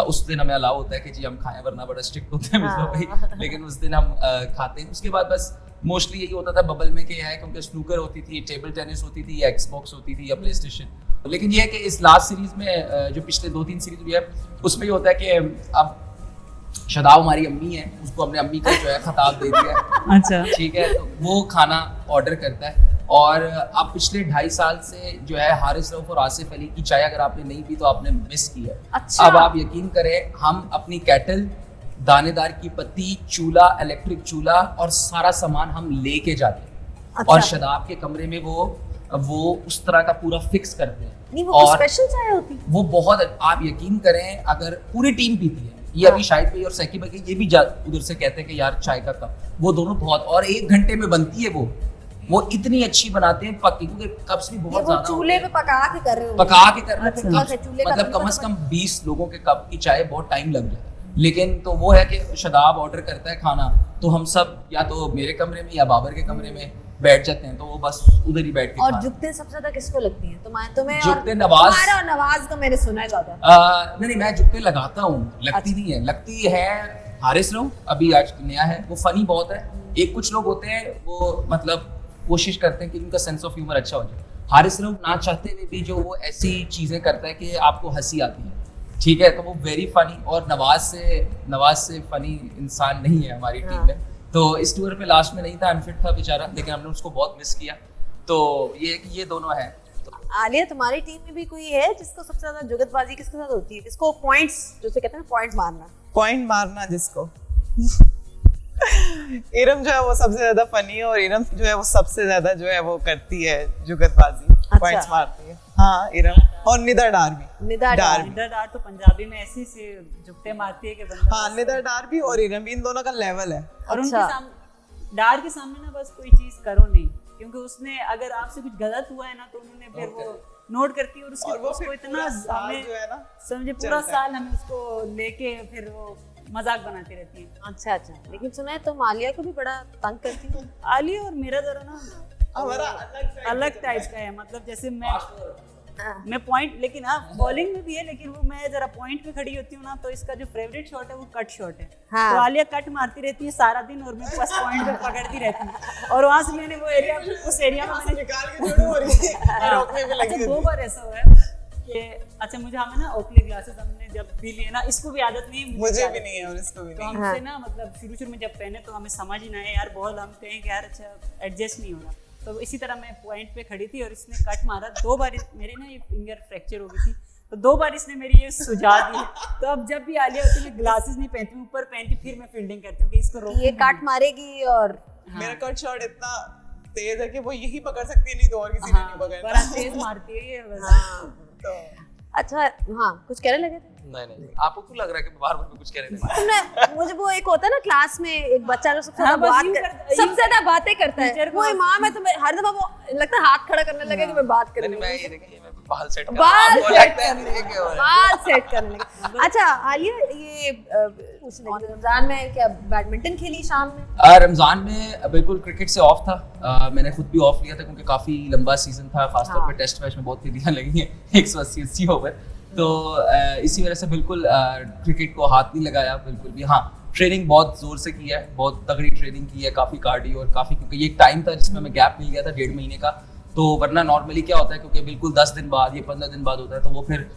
उस दिन हमें अलाउ होता है कि जी हम खाएं, वरना बड़ा स्ट्रिक्ट होते हैं मिसबा भाई, लेकिन उस दिन हम खाते हैं। उसके बाद बस मोस्टली यही होता था बबल में क्या है, क्योंकि स्नूकर होती थी, टेबल टेनिस होती थी, या एक्सबॉक्स होती थी, या प्ले स्टेशन। लेकिन ये है कि इस लास्ट सीरीज में जो पिछले 2-3 सीरीज हुई है उसमें ये होता है कि अब शदाब हमारी अम्मी है, उसको हमने अम्मी का जो है खिताब दे दिया है। अच्छा ठीक है, तो वो खाना ऑर्डर करता है और अब पिछले 2.5 साल से जो है हारिस रऊफ और आसिफ अली की चाय अगर आपने नहीं पी तो आपने मिस की है। अच्छा। अब आप यकीन करें, हम अपनी कैटल, दानेदार की पत्ती, चूल्हा, इलेक्ट्रिक चूल्हा और सारा सामान हम लेके जाते हैं। अच्छा। और शदाब के कमरे में वो उस तरह का पूरा फिक्स करते हैं। नहीं, वो और स्पेशल चाय होती है। वो बहुत, आप यकीन करें, अगर पूरी टीम पीती है, ये अभी शाहिद भाई और सैकी भाई ये भी उधर से कहते हैं कि यार चाय का कप, वो दोनों बहुत, और 1 घंटे में बनती है वो इतनी अच्छी बनाते हैं पक्की, क्योंकि कप्स भी ये बहुत वो ज्यादा चूल्हे पे पका के कर रहे हो? पका के कर रहे थे अच्छा, कप्स, चूल्हे का मतलब तो कम से कम 20 लोगों के कप की चाय बहुत टाइम लग जाता है। लेकिन तो वो है कि शदाब ऑर्डर करता है खाना, तो हम सब या तो मेरे कमरे में या बाबर के कमरे में बैठ जाते हैं, तो वो बस उधर ही बैठ के और खाते हैं। जुगते सबसे ज्यादा किसको लगती हैं? तुम्हें जुगते नवाज। तुम्हारा और नवाज का मैंने सुना है ज्यादा। नहीं, मैं जुगते लगाता हूँ, लगती नहीं है। लगती है हारिस रऊफ, अभी आज नया है, वो फनी बहुत है। एक कुछ लोग होते हैं वो मतलब कोशिश करते हैं कि उनका सेंस ऑफ ह्यूमर अच्छा हो जाए। हारिस रऊफ ना चाहते हुए भी जो वो ऐसी चीजें करता है कि आपको हंसी आती है, ठीक है, तो वो वेरी फनी। और नवाज से फनी इंसान नहीं है हमारी टीम में, तो इस टूर पे लास्ट में नहीं था, अनफिट था बेचारा, लेकिन हमने उसको बहुत मिस किया। तो ये दोनों है। तो आलिया, तुम्हारी टीम में भी कोई है जिसको सबसे ज्यादा जुगतबाजी किसके साथ होती है? किसको पॉइंट्स, जैसे कहते हैं पॉइंट मारना जिसको इरम जो है वो सबसे ज्यादा फनी है, और इरम जो है वो सबसे ज्यादा जो है वो करती है जुगतबाजी, पॉइंट्स मारती है। हाँ, इरम और निदा डार भी। निदा डार तो पंजाबी में ऐसी से जुगते मारती है कि बंदा। हाँ, निदा डार भी और इरम भी, इन दोनों का लेवल है। और अच्छा। उनके सामने, डार के सामने ना बस कोई चीज करो नहीं, क्योंकि उसने अगर आपसे कुछ गलत हुआ है ना तो उन्होंने फिर वो नोट करती है, और उसको इतना हमें जो है ना समझे पूरा साल हमें उसको लेके फिर वो मजाक बनाती रहती है। अच्छा। लेकिन सुना है तुम आलिया को भी बड़ा तंग करती हो। आलिया और मेरा जरा ना हमारा अलग टाइप का है, मतलब जैसे मैं पॉइंट, लेकिन हाँ बॉलिंग में भी है, लेकिन वो मैं जरा पॉइंट पे खड़ी होती हूँ ना, तो इसका जो फेवरेट शॉट है वो कट शॉट है। हाँ। तो आलिया कट मारती रहती है सारा दिन और मैं बस पॉइंट पे पकड़ती रहती हूँ, और वहां से मैंने वो एरिया, उस एरिया में मैंने निकाल के जुड़ू हो रही है, रोकने पे लगी अच्छा, रहती 2 बार ऐसा हुआ है कि अच्छा, मुझे हमें ना ओकली ग्लासेस हमने जब भी लिए ना, इसको भी आदत नहीं है, मुझे भी नहीं है और इसको भी तो नहीं। हमसे ना मतलब शुरू में जब पहने तो हमें समझ ही ना है यार, बॉल हम कहें कि यार अच्छा एडजस्ट नहीं हो रहा, तो इसी तरह मैं पॉइंट पे खड़ी थी और इसने कट मारा 2 बार, मेरी ना ये फिंगर फ्रैक्चर हो गई थी, तो 2 बार इसने मेरी ये सुझा दी। तो अब जब भी आलिया होती है, मैं ग्लासेस नहीं पहनती, ऊपर पहनती, फिर मैं फील्डिंग करती हूँ कि इसको रोक, ये काट मारेगी। और मेरा कट शॉट इतना तेज है कि वो यही पकड़ सकती है, नहीं तो और किसी ने नहीं पकड़ना। बड़ा तेज मारती है ये बस। तो अच्छा, हाँ, कुछ कहने लगे थे? नहीं, आपको क्यों लग रहा है कि बार-बार मैं कुछ कह रहे थे? तुमने, मुझे वो एक होता है ना क्लास में एक बच्चा जो सबसे हाँ, ज्यादा बस यूं करता- सबसे ज्यादा बातें करता है, टीचर को- वो इमाम है, तो हर दफा वो लगता है हाथ खड़ा करने लगे कि मैं बात नहीं, करूंगी, मैं ये देखिए, मैं बाल सेट कर बाल रहा हूँ, आपको सेट लगता है करने ये क्या हो लगे, रहा है? बाल सेट करने लगे। अच्छा आलिया, ये रमजान में क्या बैडमिंटन खेली शाम में? रमजान में बिल्कुल क्रिकेट से ऑफ था। मैंने खुद भी ऑफ लिया था क्योंकि काफ़ी लंबा सीजन था, खासतौर पर टेस्ट मैच में बहुत फिदियाँ लगी हैं 180 ओवर, तो इसी वजह से बिल्कुल क्रिकेट को हाथ नहीं लगाया बिल्कुल भी। हाँ, ट्रेनिंग बहुत ज़ोर से की है, बहुत तगड़ी ट्रेनिंग की है, काफ़ी कार्डियो और काफ़ी, क्योंकि ये एक टाइम था जिसमें हमें गैप मिल गया था 1.5 महीने का, तो वरना नॉर्मली क्या होता है, क्योंकि बिल्कुल 10 दिन बाद या 15 दिन बाद होता है, तो वो फिर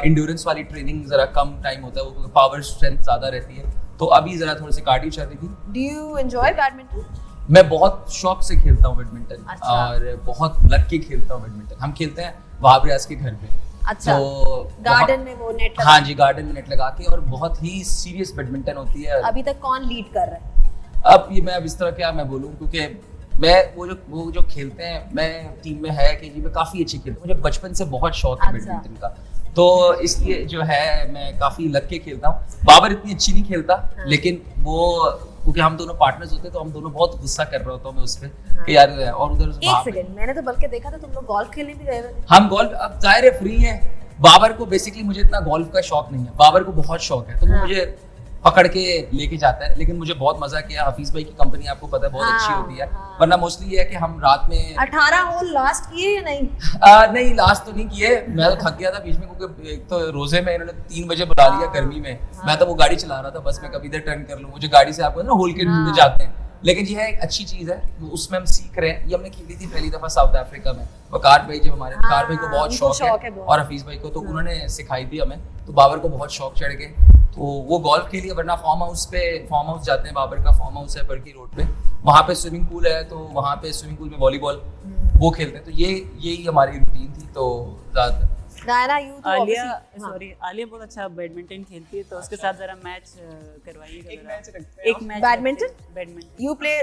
इंड्योरेंस वाली ट्रेनिंग ज़रा कम टाइम होता है, वो पावर स्ट्रेंथ ज़्यादा रहती है, तो अभी ज़रा थोड़ी सी कार्डियो चल रही थी। Do you enjoy badminton? मैं बहुत शौक से खेलता हूँ बैडमिंटन। अच्छा। और बहुत लग के खेलता हूँ बैडमिंटन। हम खेलते हैं वहाब रियाज के घर पे। अच्छा, तो गार्डन में वो नेट लगा? हाँ जी, गार्डन में नेट लगा के, और बहुत ही सीरियस बैडमिंटन होती है। अभी तक कौन लीड कर रहा है? अब ये मैं अब इस तरह क्या मैं बोलूँ, क्योंकि मैं वो जो खेलते हैं, मैं टीम में है कि जी मैं काफ़ी अच्छी खेलता हूँ, मुझे बचपन से बहुत शौक है अच्छा। बैडमिंटन का, तो इसलिए जो है मैं काफ़ी लग के खेलता हूँ। बाबर इतनी अच्छी नहीं खेलता, लेकिन वो क्योंकि हम दोनों पार्टनर्स होते हैं, तो हम दोनों बहुत गुस्सा कर रहा होता हूँ मैं उस पर कि यार, और उधर एक सेकंड, मैंने तो बल्कि देखा था तुम लोग गोल्फ खेलने भी गए हुए थे। हम गोल्फ, अब जाहिर है फ्री है। बाबर को बेसिकली, मुझे इतना गोल्फ का शौक नहीं है, बाबर को बहुत शौक है, तो वो मुझे पकड़ के लेके जाता है, लेकिन मुझे बहुत मजा किया। हफीज भाई की कंपनी आपको पता है बहुत अच्छी होती है, वरना मोस्टली ये है कि हम रात में 18 होल लास्ट किए या नहीं? नहीं, लास्ट तो नहीं किए, मैं तो थक गया था बीच में, क्योंकि एक तो रोजे में इन्होंने 3 बजे बुला लिया गर्मी में, मैं तो वो गाड़ी चला रहा था, बस मैं कभी इधर टर्न कर लूँ, मुझे गाड़ी से आपको ना होल के नीचे जाते हैं, लेकिन ये है एक अच्छी चीज है, उसमें हम सीख रहे हैं। ये हमने खेली थी पहली दफा साउथ अफ्रीका में, वकार भाई जब हमारे, वकार भाई को बहुत उनको शौक है बहुत। और हफीज भाई को, तो उन्होंने सिखाई थी हमें, तो बाबर को बहुत शौक चढ़ गए, तो वो गोल्फ के लिए, वरना फार्म हाउस जाते हैं, बाबर का फार्म हाउस है बरकी रोड पे, वहाँ पे स्विमिंग पूल है, तो वहाँ पे स्विमिंग पूल में वॉलीबॉल वो खेलते हैं। तो यही हमारी रूटीन थी। तो ज़्यादातर डायना यू तो आलिया obviously- हाँ। सॉरी आलिया बहुत अच्छा बैडमिंटन खेलती है, तो उसके साथ जरा मैच करवाइएगा। एक जरा। मैच रखते हैं। एक match badminton? Badminton You play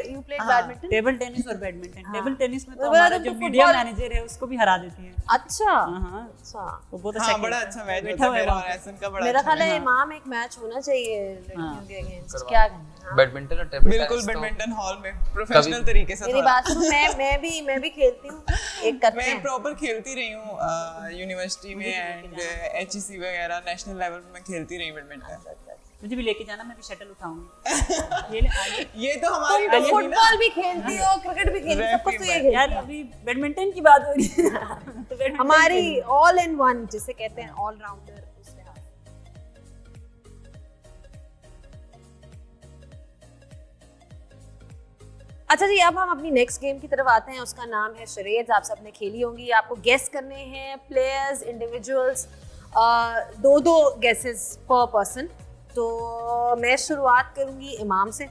badminton? Table tennis और बैडमिंटन। हाँ। टेबल टेनिस में तो तो हमारा तुम जो तो मीडिया फुटबॉल- मैनेजर है उसको भी हरा देती है। अच्छा हाँ अच्छा। वो बहुत अच्छा हाँ, बड़ा खेलता है। अच्छा मैच बैठा होता हुआ है है मेरा वहाँ और पे। एहसन का बड़ा मेरा अच्छा ख्याल है हाँ। इमाम एक मैच होना चाहिए लड़कियों हाँ। के अगेंस्ट। करवा। क्या कहें? हाँ। बैडमिंटन और टेबल बिल्कुल टेनिस तो बैडमिंटन हॉल में प्रोफेशनल तरीके से मेरी थोड़ा। बात सुनो, मैं भी खेलती हूँ, एक करते मैं हैं। प्रॉपर खेलती रही हूँ यूनिवर्सिटी में एंड एचईसी वगैरह नेशनल लेवल पे मैं खेलती रही बैडमिंटन। मुझे भी लेके जाना, मैं भी शटल उठाऊंगी। ये ले आलिया। ये तो हमारी तुम होगी ना। फुटबॉल भी खेलती हो, क्रिकेट भी खेलती हो, सब कुछ तो ये यार खेलती हो। अभी बैडमिंटन की बात हो रही है तो बैडमिंटन हमारी खेलेंगे। ऑल इन वन जिसे कहते हैं ऑल राउंडर। अच्छा जी, अब हम अपनी नेक्स्ट गेम की तरफ आते हैं। उसका नाम है शरेड्स। आप सबने खेली होंगी। आपको गेस करने हैं प्लेयर्स, इंडिविजुअल्स, दो गेसेस पर पर्सन। तो मैं शुरुआत करूंगी इमाम से।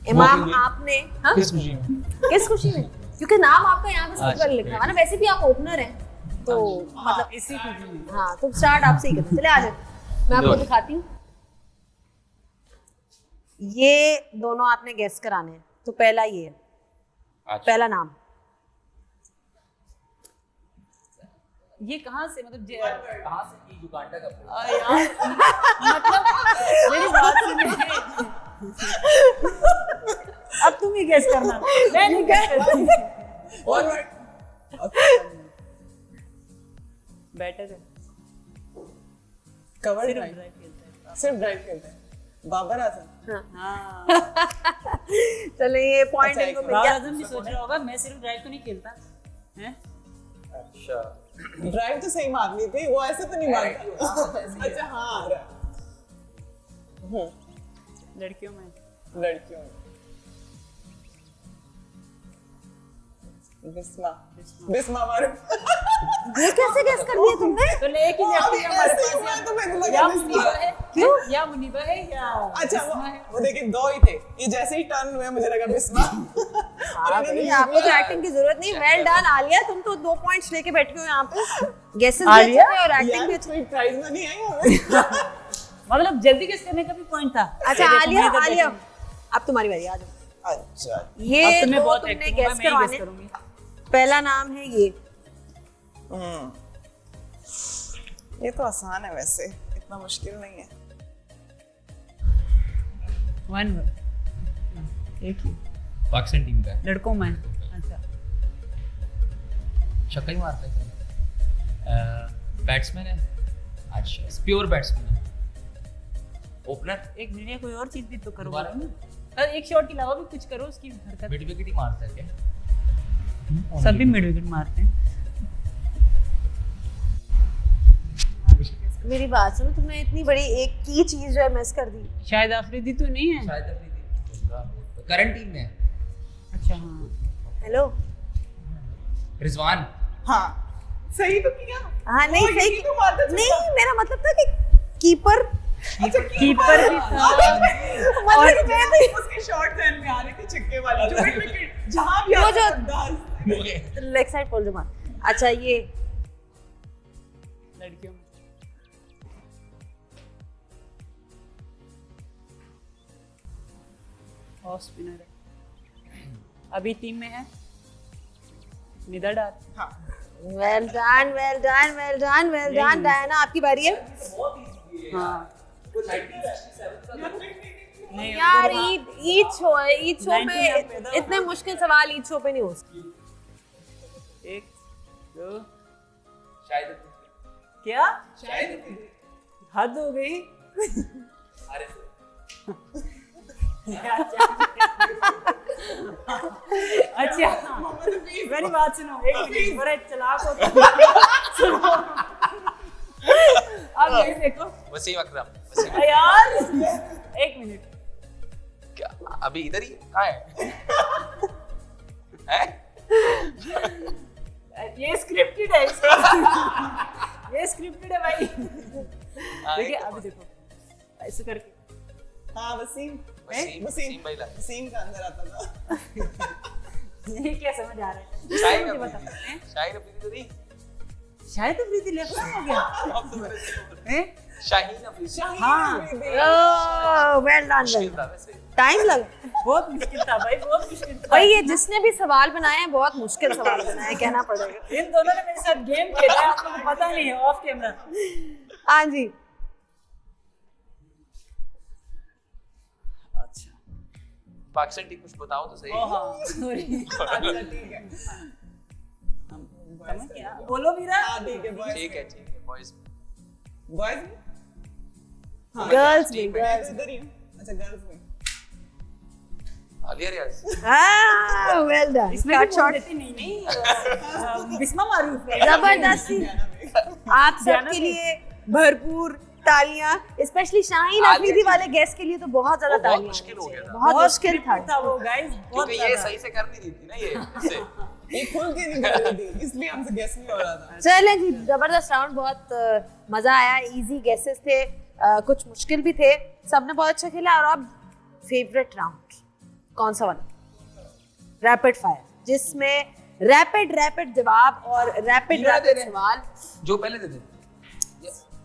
इमाम आपने हाँ? किस खुशी में? किस खुशी में? क्योंकि नाम आपका यहाँ पे सबसे अच्छा, पहले लिखा हुआ है ना। वैसे भी आप ओपनर हैं तो मतलब इसी खुशी में। हाँ, तो स्टार्ट आपसे ही करते हैं। चले आ जाओ, मैं आपको लो। दिखाती हूँ। ये दोनों आपने गेस कराने हैं। तो पहला ये है, अच्छा। पहला नाम। ये कहाँ से मतलब कहाँ से की युगांडा का player? यार मतलब मेरी बात सुनिए। अब तुम ही गेस करना, मैं नहीं गेस करती। बेटर है। कवर सिर्फ ड्राइव ड्राइव खेलता है। सिर्फ ड्राइव खेलते हैं। बाबर आजम। हाँ चले ये पॉइंट अच्छा, इनको एक मिल बाबर गया। आजम भी सोच रहा होगा मैं सिर्फ ड्राइव तो नहीं खेलता है। अच्छा। ड्राइव तो सही मार ली थी, वो ऐसे तो नहीं मारता। अच्छा हाँ, लड़कियों में लड़कियों में बिस्मा बिस्मा मारो। ये कैसे गेस कर लिया तुमने? तो एक ही लेफ्टी है हमारे ऐसे ही पास। हुआ तो मैंने या लगा मुनीबा बिस्मा। है, क्यों? या मुनीबा है या अच्छा बिस्मा है। वो देखिए दो ही थे, ये जैसे ही टर्न हुए मुझे लगा बिस्मा। हाँ भाई, आपको तो एक्टिंग की जरूरत नहीं। वेल डन आलिया, तुम तो 2 पॉइंट्स लेके बैठी हो यहाँ पे। गेसेस भी अच्छे आलिया? थे और एक्टिंग भी यार अच्छी। कोई प्राइज मनी आई हमें। मतलब जल्दी गेस करने का भी पॉइंट था। अच्छा ये देखो, आलिया, मैं इधर आलिया बैठी अब तुम्हारी बारी, आ जाओ। अच्छा ये हूँ। अब तुम्हें दो बहुत तुमने एक्टिंग होगा, गेस मैं ही करवाने। गेस करूंगी। पहला नाम है ये। ये तो आसान है वैसे, इतना मुश्किल नहीं है। वन वर्ड, एक ही पाकिस्तान टीम का है। लड़कों में। अच्छा छक्का ही मारता है। बैट्समैन है। अच्छा, प्योर बैट्समैन है। ओपनर एक मिनट, या कोई और चीज भी तो करो। दोबारा? अरे एक शॉट के अलावा भी कुछ करो उसकी हरकत। मिड विकेट ही मारता है क्या? सभी मिड विकेट मारते हैं। मेरी बात सुनो, तुमने इतनी बड़ी एक की चीज जो है मिस कर दी। शायद अफरीदी तो नहीं है। शायद अफरीदी करंट टीम में है। अच्छा हाँ, हेलो। रिजवान। हाँ सही तो किया। हाँ नहीं वो सही यही तो मारता था। नहीं, मेरा मतलब था कि कीपर। अच्छा कीपर भी था। मतलब मैं तो उसके शॉट ध्यान में आ रहे थे, छक्के वाले जो मिड विकेट जहां भी वो आता जो- था, अंदाज। लेग साइड बोल जो मार। अच्छा ये लड़कियों में ऑफ स्पिनर है, अभी टीम में है निदा डार। हाँ well done well done well done well done. Diana आपकी बारी है। हाँ नहीं यार ईद शो है, ईद शो 90 पे में पैदा हुआ। इतने मुश्किल सवाल ईद शो पे नहीं हो सकते। एक दो शायद क्या शायद हद हो गई। अरे अच्छा मेरी बात सुनो, एक मिनट, बड़ा चालाक हो तुम। सुनो अब ये देखो वसीम अकरम। वसीम यार, एक मिनट, क्या अभी इधर ही कहाँ है? हैं? ये स्क्रिप्टेड है ये स्क्रिप्टेड है भाई। देखिए अभी देखो ऐसे करके। हाँ वसीम वसीम वसीम भाई ला। वसीम का अंदर आता था। ये क्या समझ आ रहा है? शाहिद मुझे बता। शाहिद अफरीदी तो नहीं, शायद अफरीदी लेफ्ट हो गया अब तो मेरे से बोल रहे हैं? हैं। शाहीन अफरीदी हाँ वेल डन मुश्किल था वैसे। टाइम लगा बहुत मुश्किल था भाई, बहुत मुश्किल था भाई, ये जिसने भी सवाल बनाए हैं बहुत मुश्किल सवाल बनाए हैं, कहना पड़ेगा। इन दोनों ने मेरे साथ गेम खेला है, आपको तो पता नहीं है ऑफ कैमरा। हाँ जी, अच्छा, पाकिस्तान टीम कुछ बताओ तो सही। ओ हाँ सॉरी, ठीक है समझ गया, बोलो मीरा। हाँ ठीक है बॉयज ठीक है बॉयज। बॉयज गर्ल्स भी, टीम में गर्ल्स। इधर ही हूँ। अच्छा गर्ल्स में आलिया रियाज। हाँ वेल डन, इसमें कट शॉट। नहीं बिस्मा मारूफ है। जबरदस्ती, आप सबके लिए भरपूर तालियां, स्पेशली शाहीन अफरीदी वाले गेस्ट के लिए तो बहुत ज्यादा वो बहुत तालियां मुश्किल हो गया था। बहुत मुश्किल था। वो गाइस बहुत क्योंकि ये सही से कर नहीं रही थी ना ये इससे। ये खुल के नहीं कर रही थी इसलिए हमसे गेस नहीं हो रहा था। चले जी, जबरदस्त राउंड, बहुत मजा आया। इजी गेसेस थे, कुछ मुश्किल भी थे, सबने बहुत अच्छा खेला। और अब फेवरेट राउंड कौन सा वाला? रैपिड फायर, जिसमें रैपिड जवाब और रैपिड सवाल। जो पहले दे दे।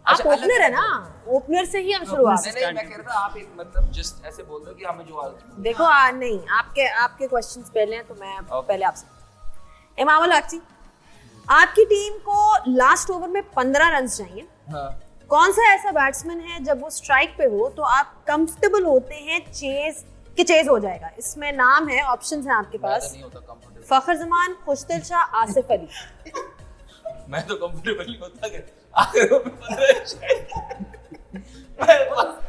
आप ओपनर है ना, ओपनर से ही हम शुरुआत। नहीं मैं कह रहा था आप एक मतलब जस्ट ऐसे बोल दो कि हमें जो देखो नहीं, आपके क्वेश्चंस पहले हैं तो मैं पहले आपसे। इमामुल हक, आपकी टीम को लास्ट ओवर में 15 रन चाहिए। हाँ। कौन सा ऐसा बैट्समैन है जब वो स्ट्राइक पे हो तो आप कंफर्टेबल होते हैं चेज हो जाएगा? इसमें नाम है, ऑप्शंस हैं आपके पास। नहीं होता कंफर्टेबल। फखर जमान, खुशदिल शाह, आसिफ अली। मैं तो कंफर्टेबल नहीं होता कि आखिर में 15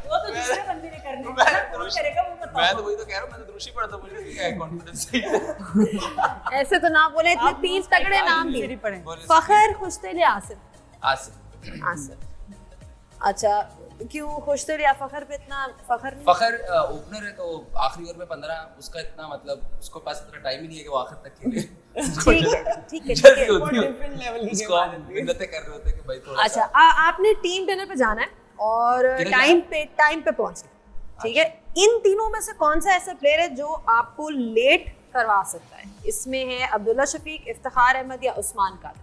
वो तो दूसरे बंदे ने करने हैं, कौन करेगा वो बताओ। मैं तो वही तो कह रहा हूँ, मैं तो द्रुशी पढ़ा था, मुझे क्या है कॉन्फिडेंस चाहिए। ऐसे तो ना बोले, इतने तीन तगड़े नाम दूसरे दिए। पढ़े। फखर, खुशदिल या आसिफ? आसिफ। आसिफ। अच्छा, क्यों खुशदिल या फखर पे इतना? फखर नहीं? फखर ओपनर है तो आखिरी ओवर में 15, उसका इतना मतलब उसको पास इतना टाइम ही नहीं है कि वो आखिर तक खेले। ठीक है जल्दी होती है। डिफरेंट लेवल की उसको हम मिन्नतें कर रहे होते हैं कि भाई थोड़ा अच्छा, आपने टीम डिनर पे जाना है और टाइम पे पहुंचना है, ठीक है? इन तीनों में से कौन सा ऐसा प्लेयर है जो आपको लेट करवा सकता है? इसमें है अब्दुल्ला शफीक, इफ्तिखार अहमद या उस्मान कादिर।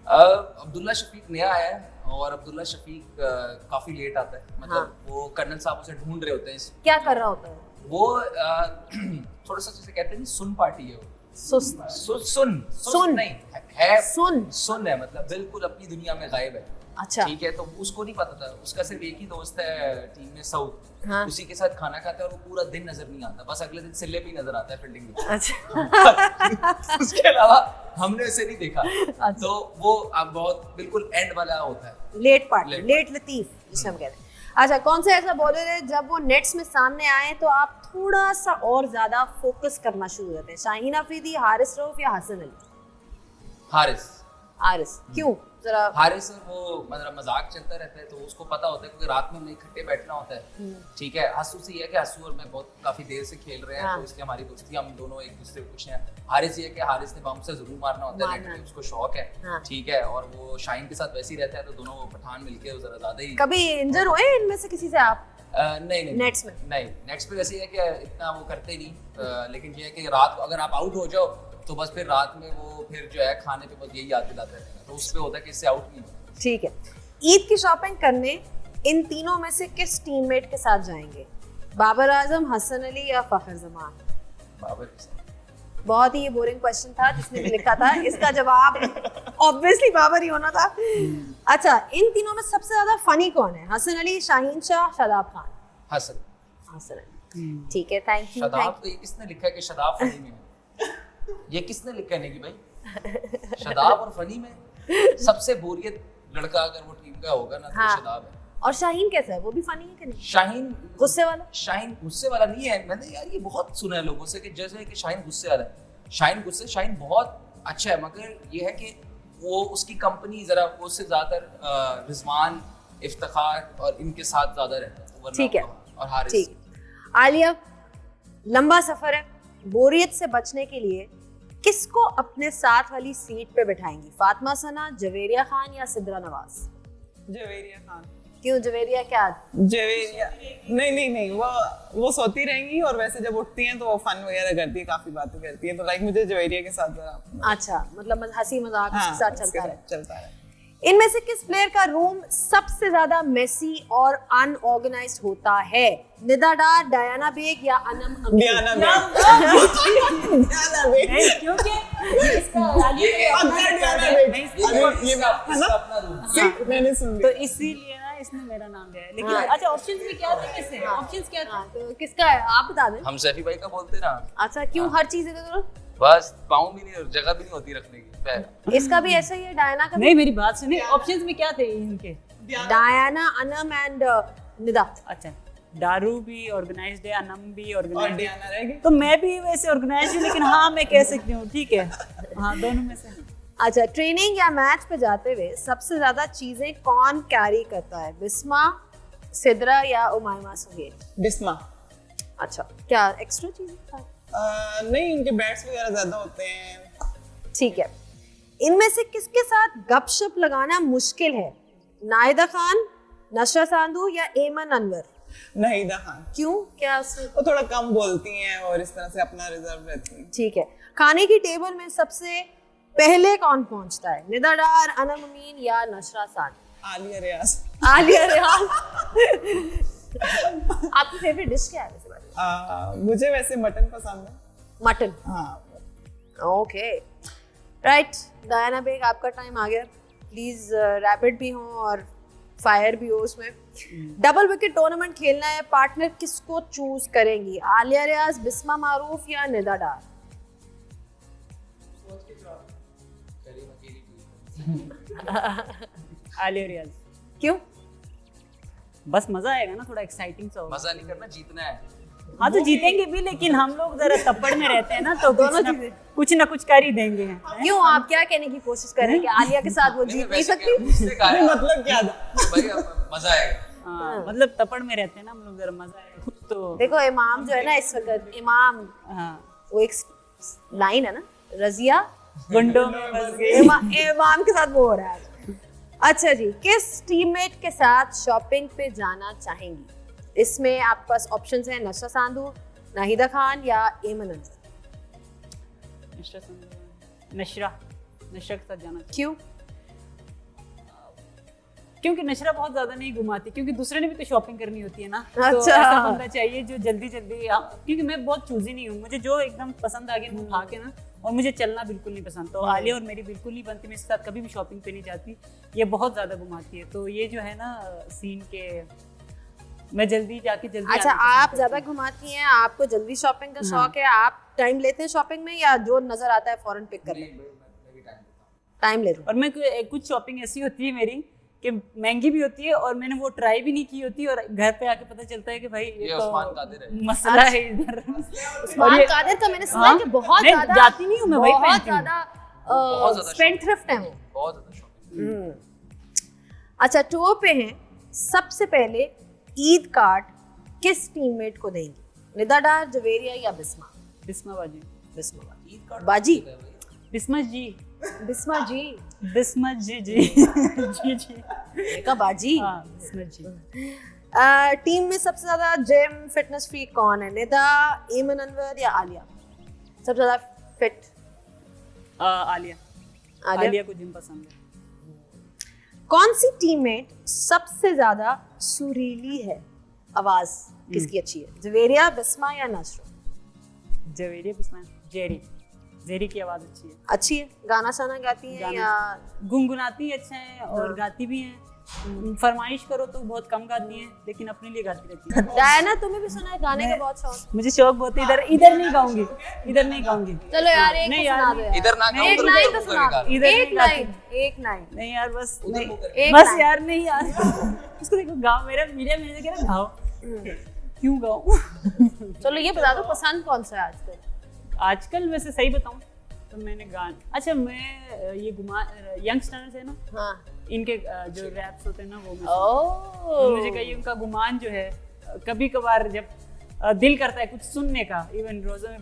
अब्दुल्ला शफीक नया आया है और अब्दुल्ला शफीक काफी लेट आता है, मतलब वो कर्नल साहब उसे ढूंढ रहे होते हैं। क्या कर रहा होता है वो थोड़ा सा जैसे कहते हैं सुन पार्टी है वो। सुस्त। सुन नहीं है, सुन है, मतलब बिल्कुल अपनी दुनिया में गायब है। अच्छा, ठीक है, तो उसको नहीं पता था, उसका सिर्फ एक ही दोस्त है टीम में सऊद। हाँ। उसी के साथ खाना खाता है और वो पूरा दिन नजर नहीं आता, बस अगले दिन सिले पे ही नजर आता है फील्डिंग में। अच्छा। उसके अलावा हमने उसे नहीं देखा। अच्छा। तो वो अब बहुत बिल्कुल एंड वाला होता है, लेट पार्टी, लेट लतीफ जिसे हम कहते हैं। अच्छा, कौन सा ऐसा बॉलर है जब वो नेट्स में सामने आए तो आप थोड़ा सा और ज्यादा फोकस करना शुरू करते हैं? शाहीन अफरीदी, हारिस रऊफ या हसन अली? हारिस। क्यों? जरा। हारिस और वो मतलब मजाक चलता रहता है तो उसको पता होता है क्योंकि रात में हमें इकट्ठे बैठना होता है। ठीक है, हंसू से ये है कि हंसू और मैं बहुत काफी देर से खेल रहे हैं, हाँ। तो इसलिए हमारी दोस्ती, हम दोनों एक दूसरे को कुछ हैं। हारिस ये है कि हारिस ने बाउंसर जरूर मारना होता है, नेट में उसको शौक है। हाँ। ठीक है, और वो शाहीन के साथ वैसे ही रहता है, तो दोनों पठान मिलके जरा ज्यादा ही। कभी इंजर हुए इनमें से किसी से आप? नहीं नेट्स में? नहीं, नेट्स पे वैसे है कि इतना वो करते नहीं, लेकिन ये है कि रात को अगर आप आउट हो जाओ तो बस फिर रात में वो फिर जो है खाने पे बस यही याद दिलाता है, तो उस पे होता है कि इससे आउट नहीं हो। ठीक है, ईद की शॉपिंग करने इन तीनों में से किस टीममेट के साथ जाएंगे? बाबर आजम, हसन अली या फखर जमान? बाबर के साथ। बहुत ही बोरिंग क्वेश्चन था जिसने भी लिखा था, इसका जवाब ऑब्वियसली बाबर ही होना था। अच्छा, इन तीनों में सबसे ज्यादा फनी कौन है? हसन अली, शाहीन शाह, शादाब खान? हसन अली। ठीक है, थैंक यू। शादाब तो ये किसने लिखा है कि शादाब फनी में है? ये किसने लिखा है नेगी भाई? शादाब और फनी में सबसे बोरियत लड़का अगर वो टीम का होगा ना तो हाँ। शादाब है। और शाहीन कैसा है? वो भी फनी है कि नहीं? शाहीन गुस्से वाला? शाहीन गुस्से वाला नहीं है, मैंने यार ये बहुत सुना है लोगों से कि जैसे कि शाहीन गुस्से वाला है। शाहीन बहुत अच्छा है, मगर ये है कि वो उसकी कंपनी जरा वो उससे ज्यादातर रिजवान, इफ्तिखार और इनके साथ ज्यादा रहता है, वरना ठीक है। और हारिस। ठीक। आलिया, लंबा सफर है, बोरियत से बचने के लिए किसको अपने साथ वाली सीट पे बिठाएंगी? फातिमा सना, जवेरिया खान या सिद्रा नवाज? जवेरिया खान। क्यों जवेरिया क्या? जवेरिया नहीं वो सोती रहेंगी और वैसे जब उठती हैं तो वो फन वगैरह करती है, काफी बातें करती है, तो लाइक मुझे जवेरिया के साथ जरा अच्छा, मतलब हंसी मजाक उसके साथ चलता रहे। है। इनमें से किस प्लेयर का रूम सबसे ज्यादा मेसी और अनऑर्गेनाइज्ड होता है? निदा डार, डायना बेग या अनम अमीर? डियाना बेग। डियाना बेग। नहीं, क्योंकि मैंने सुन तो लिया। इसीलिए ना इसने मेरा नाम लिया है। लेकिन अच्छा ऑप्शंस में क्या थे वैसे? ऑप्शंस क्या थे? हाँ, तो किसका है आप बता दें। हम सैफी भाई का बोलते ना, अच्छा, क्यों हर चीज इधर उधर? बस पाँव भी नहीं, जगह भी नहीं होती रखने की पैर। इसका भी ऐसा ही है, डायना का भी? नहीं, मेरी बात सुनिए, ऑप्शंस में क्या थे इनके? Diana, Anam and Nida. अच्छा, दारू भी ऑर्गेनाइज्ड है, अनम भी और ऑर्गेनाइज्ड डियाना रहेगी। तो मैं भी वैसे ऑर्गेनाइज्ड हूँ, लेकिन हाँ मैं कह सकती हूँ, ठीक है, हाँ दोनों में से। अच्छा, ट्रेनिंग या मैच पे जाते हुए सबसे ज्यादा चीजें कौन कैरी करता है? बिस्मा, सिद्रा या उमायमा सुहेल? बिस्मा। अच्छा, क्या एक्स्ट्रा चीजें? नहीं, इनके बैट्स वगैरह ज्यादा होते हैं। ठीक है। इनमें से किसके साथ गपशप लगाना मुश्किल है? नाहिदा खान, नशरा सांधू या एमन अनवर? नाहिदा खान। क्यों, क्या उससे? वो थोड़ा कम बोलती हैं और इस तरह से अपना रिजर्व रहती हैं। ठीक है। खाने की टेबल में सबसे पहले कौन पहुंचता है? निदा डार, अनम अमीन या नशरा सांधू? आलिया रियाज। आलिया रियाज। आपकी फेवरेट डिश क्या है वैसे? मुझे वैसे मटन पसंद है। मटन। हाँ। Okay, right. डायना बेग, आपका टाइम आ गया। प्लीज रैपिड भी हो और फायर भी हो उसमें। डबल विकेट टूर्नामेंट खेलना है, पार्टनर किसको चूज करेंगी? आलिया रियाज, बिस्मा मारूफ या निदा डार? आलिया रियाज। क्यों? बस मजा आएगा ना, थोड़ा एक्साइटिंग सा होगा। मजा नहीं करना, जीतना है। हाँ तो जीतेंगे भी, लेकिन हम लोग जरा तप्पड़ में रहते हैं ना, तो दोनों चीजें। कुछ ना कुछ कर ही देंगे। क्यों, आप क्या कहने की कोशिश कर रहे हैं कि आलिया के साथ वो जीत नहीं सकती? मतलब क्या था? भाई अब मजा आएगा। हाँ, मतलब तपड़ में रहते हैं ना हम लोग, जरा मजा आएगा तो। देखो इमाम जो है ना इस वक्त, इमाम हाँ, वो एक लाइन है ना, रजिया गुंडों में फंस गए। इमाम के साथ वो हो रहा है। अच्छा जी, किस टीममेट के साथ शॉपिंग पे जाना चाहेंगी? इसमें आपके पास ऑप्शंस हैं, नशरा सांधू, नाहिदा खान या एमन अनवर। नशरा के साथ जाना चाहिए। क्यों? क्योंकि नशरा बहुत ज्यादा नहीं घुमाती, क्योंकि दूसरे ने भी तो शॉपिंग करनी होती है ना। अच्छा। तो ऐसा बंदा चाहिए जो जल्दी क्योंकि मैं बहुत चूजी नहीं हूँ, मुझे जो एकदम पसंद आ गया वो खा के ना, और मुझे चलना बिल्कुल नहीं पसंद। तो आलिया और मेरी बिल्कुल नहीं बनती, मैं इसके साथ कभी भी शॉपिंग पे नहीं जाती, ये बहुत ज्यादा घुमाती है। तो ये जो है ना सीन के, मैं जल्दी जाके जल्दी। अच्छा, आप ज्यादा घुमाती हैं, आपको जल्दी शॉपिंग का शौक है, आप टाइम लेते हैं शॉपिंग में या जो नजर आता है फौरन पिक कर लेते हैं? टाइम लेते हैं। और मैं कुछ शॉपिंग ऐसी होती है मेरी कि महंगी भी होती है और मैंने वो ट्राई भी नहीं की होती, और घर पे आके पता चलता है कि भाई ये उस्मान कादिर है। मसला है इधर। उस्मान कादिर का मैंने सुना है कि बहुत ज्यादा जाती नहीं हूँ मैं, वही बहुत पहनती हूँ। ज्यादा स्पेंडथ्रिफ्ट है वो। बहुत ज्यादा शॉपिंग। अच्छा, टूर पे हैं, सबसे पहले ईद कार्ड किस टीममेट को देंगी? निदा डार, जवेरिया या बिस्मा? बिस्मा बाजी। बिस्मा ईद कार्ड बाजी। बिस्मा जी। बिस्मा जी। बिस्मा जी जी जी देखा बाजी। हाँ, बिस्मा जी। टीम में सबसे ज्यादा जिम फिटनेस फ्रीक कौन है? निदा, एमन अनवर या आलिया? सबसे ज्यादा फिट? आलिया। आलिया को जिम पसंद है। कौन सी टीममेट सबसे ज्यादा सुरीली है? आवाज किसकी अच्छी है? जवेरिया, बिस्मा या नशरा? जवेरिया, बिस्मा, जेरी की आवाज अच्छी है। अच्छी है, गाना साना गाती हैं या गुनगुनाती अच्छा है और गाती भी हैं। फरमाइश करो तो बहुत कम गाती हैं, लेकिन अपने लिए गाती रहती है। डायना, तुम्हें भी सुना है गाने का बहुत शौक? मुझे शौक बहुत है। इधर नहीं गाऊंगी, इधर नहीं गाऊंगी। चलो यार, एक नहीं तो यार, सुना दो यार। इधर ना गाओ एक तो लाइन उधर तो सुना दो। इधर एक नहीं लाइन, एक लाइन। नहीं यार, बस नहीं, एक बस लाइन। यार नहीं यार। उसको देखो, गाओ। मेरे से कह रहा गाओ, क्यों गाओ? चलो ये बता दो, पसंद कौन सा है आजकल? आजकल वैसे सही बताऊं तो मैंने अच्छा मैं ये यंगस्टर्स है ना, हाँ, इनके जो रैप्स होते हैं ना वो ओह, मुझे कहीं उनका गुमान जो है, कभी कभार जब दिल करता है कुछ सुनने का। इवन रोज़ा में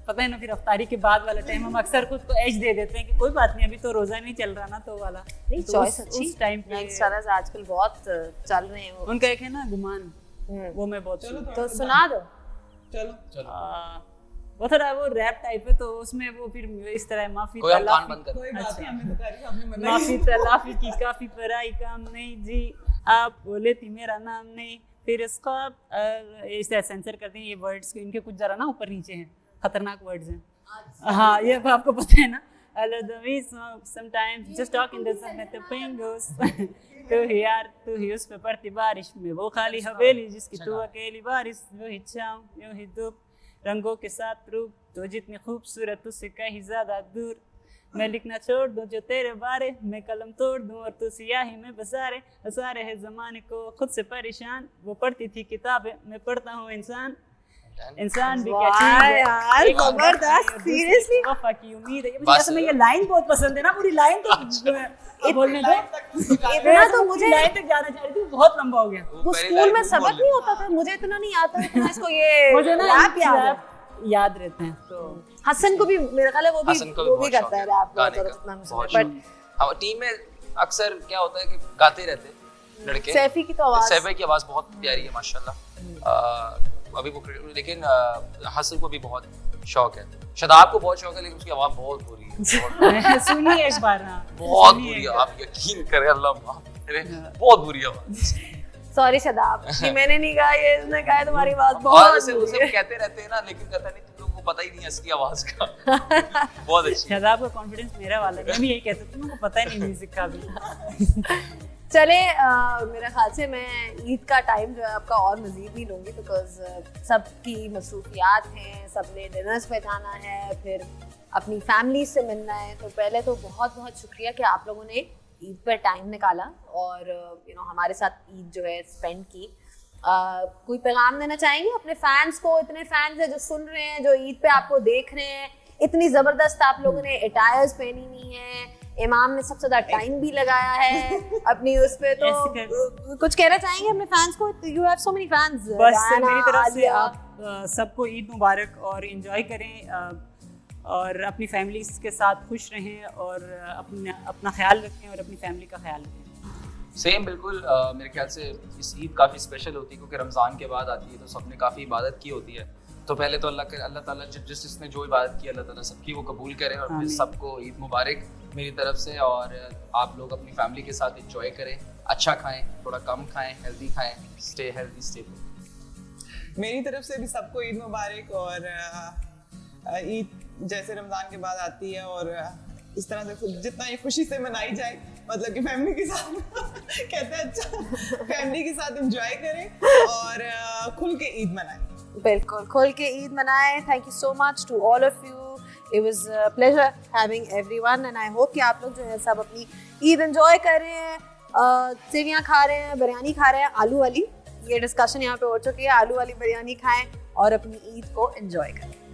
पता है ना, फिर अफ्तारी के बाद वाला टाइम हम अक्सर खुद को एज दे देते हैं कि कोई बात नहीं, अभी तो रोज़ा नहीं चल रहा ना, तो वाला नहीं, तो चॉइस अच्छी। उस टाइम पे यंगस्टर्स आजकल बहुत चल रहे हैं वो। उनका एक है ना गुमान, वो मैं बहुत सुनती तो सुना दो। चलो हूँ। वो थोड़ा वो रैप टाइप है, तो उसमें वो फिर इस तरह माफी कोई हम कान तलाफी, बंद कर कोई बात नहीं, हमें तो कारी आपने मना माफी तलाफी की काफी पराई काम नहीं जी, आप बोले थी मेरा नाम नहीं, फिर इसका इसे सेंसर करते हैं ये वर्ड्स को, इनके कुछ जरा ना ऊपर नीचे हैं, खतरनाक वर्ड्स हैं। हाँ, ये आपको पता है ना। Hello, the we smoke sometimes just talking doesn't make the pain goes. तू ही उस पे पड़ती बारिश में, वो खाली हवेली जिसकी तू अकेली बारिश, वो ही छाँव यूं ही धूप, रंगों के साथ रूप, तो जितनी खूबसूरत उससे कहीं ज्यादा दूर, मैं लिखना छोड़ दूं जो तेरे बारे, मैं कलम तोड़ दूं और तू सियाही में बसारे, हसारे है जमाने को खुद से परेशान, वो पढ़ती थी किताबें मैं पढ़ता हूँ इंसान, इंसान भी क्या चीज़ है, यार, एक जबरदस्त, दूसरे की seriously? वफा की उम्मीद है। ये मुझे बस। असल में ये लाइन बहुत पसंद है ना, पूरी लाइन तो बोलने दो, इतना तो मुझे लाइन तक जाना चाह रही थी, बहुत लंबा हो गया। वो स्कूल में सबक नहीं होता था, मुझे इतना नहीं आता इतना, इसको ये मुझे ना रैप याद है। याद रहते हैं, तो हसन को भी मेरा ख्याल है वो हसन को भी भी बहुत करता है शौक है रैप बहुत गाने ज़्यादा, का, जितना मुझे बहुत बट शौक। हाँ, टीम में अक्सर क्या होता है कि गाते रहते हैं लड़के। सैफी की तो आवाज, सैफी की आवाज़ बहुत प्यारी है माशाल्लाह। अभी वो लेकिन हसन को भी बहुत शौक है, शदाब को बहुत शौक है, लेकिन उसकी आवाज़ बहुत बुरी है, सुनिए एक बार। हाँ, बहुत सुनिए बुरी एक है, बार। आप यकीन करें, अल्लाह माफ करे, बहुत बुरी आवाज़। सॉरी शदाब, ये मैंने नहीं कहा, ये इसने कहा है तुम्हारी आवाज और बहुत उसे बुरी उसे है। कहते रहते हैं ना, लेकिन कहता नहीं, तुम लोगों को पता ही नहीं है असली आवाज़ का। बहुत अच्छी। शदाब का कॉन्फिडेंस मेरा वाला है, मैं भी यही कहता हूँ, तुमको पता ही नहीं म्यूजिक का भी। चले मेरे ख्याल से मैं ईद का टाइम जो है आपका और मज़ीद नहीं लूँगी, बिकॉज सबकी मसरूफियात हैं, सबने डिनर्स पे जाना है, फिर अपनी फैमिली से मिलना है। तो पहले तो बहुत बहुत शुक्रिया कि आप लोगों ने ईद पर टाइम निकाला और हमारे साथ ईद जो है स्पेंड की। कोई पैगाम देना चाहेंगे अपने फैंस को? इतने फैंस हैं जो सुन रहे हैं, जो ईद पे आपको देख रहे हैं, इतनी ज़बरदस्त आप लोगों ने अटायर्स पहनी हुई हैं, इमाम ने सबसे ज़्यादा टाइम भी लगाया है अपनी उस पे, तो कुछ कहना चाहेंगे अपने फैंस को? You have so many fans. बस मेरी तरफ से आप सबको ईद मुबारक और एंजॉय करें और अपनी फैमिली के साथ खुश रहें और अपना ख्याल रखें और अपनी फैमिली का ख्याल रखें। सेम बिल्कुल। मेरे ख्याल से इस ईद काफ़ी स्पेशल होती है क्योंकि रमज़ान के बाद आती है, तो सबने काफ़ी इबादत की होती है। तो पहले तो अल्लाह ताला जिसने जो इबादत की, अल्लाह ताला सबकी वो कबूल करे और फिर सबको ईद मुबारक मेरी तरफ से। और आप लोग अपनी फैमिली के साथ एंजॉय करें, अच्छा खाएं, थोड़ा कम खाएं, हेल्दी खाएं, स्टे हेल्दी स्टे। मेरी तरफ से भी सबको ईद मुबारक। और ईद जैसे रमज़ान के बाद आती है और इस तरह से जितना ये खुशी से मनाई जाए, मतलब कि फैमिली के साथ कहते हैं, अच्छा फैमिली के साथ एंजॉय करें और खुल के ईद मनाएं। बिल्कुल, खुल के ईद मनाएं। Thank you so much to all of you. It was a pleasure having everyone and I hope कि आप लोग जो है सब अपनी ईद एंजॉय कर रहे हैं, सेवियां खा रहे हैं, बिरयानी खा रहे हैं, आलू वाली। ये डिस्कशन यहाँ पे हो चुकी है, आलू वाली बिरयानी खाएं और अपनी ईद को एंजॉय करें।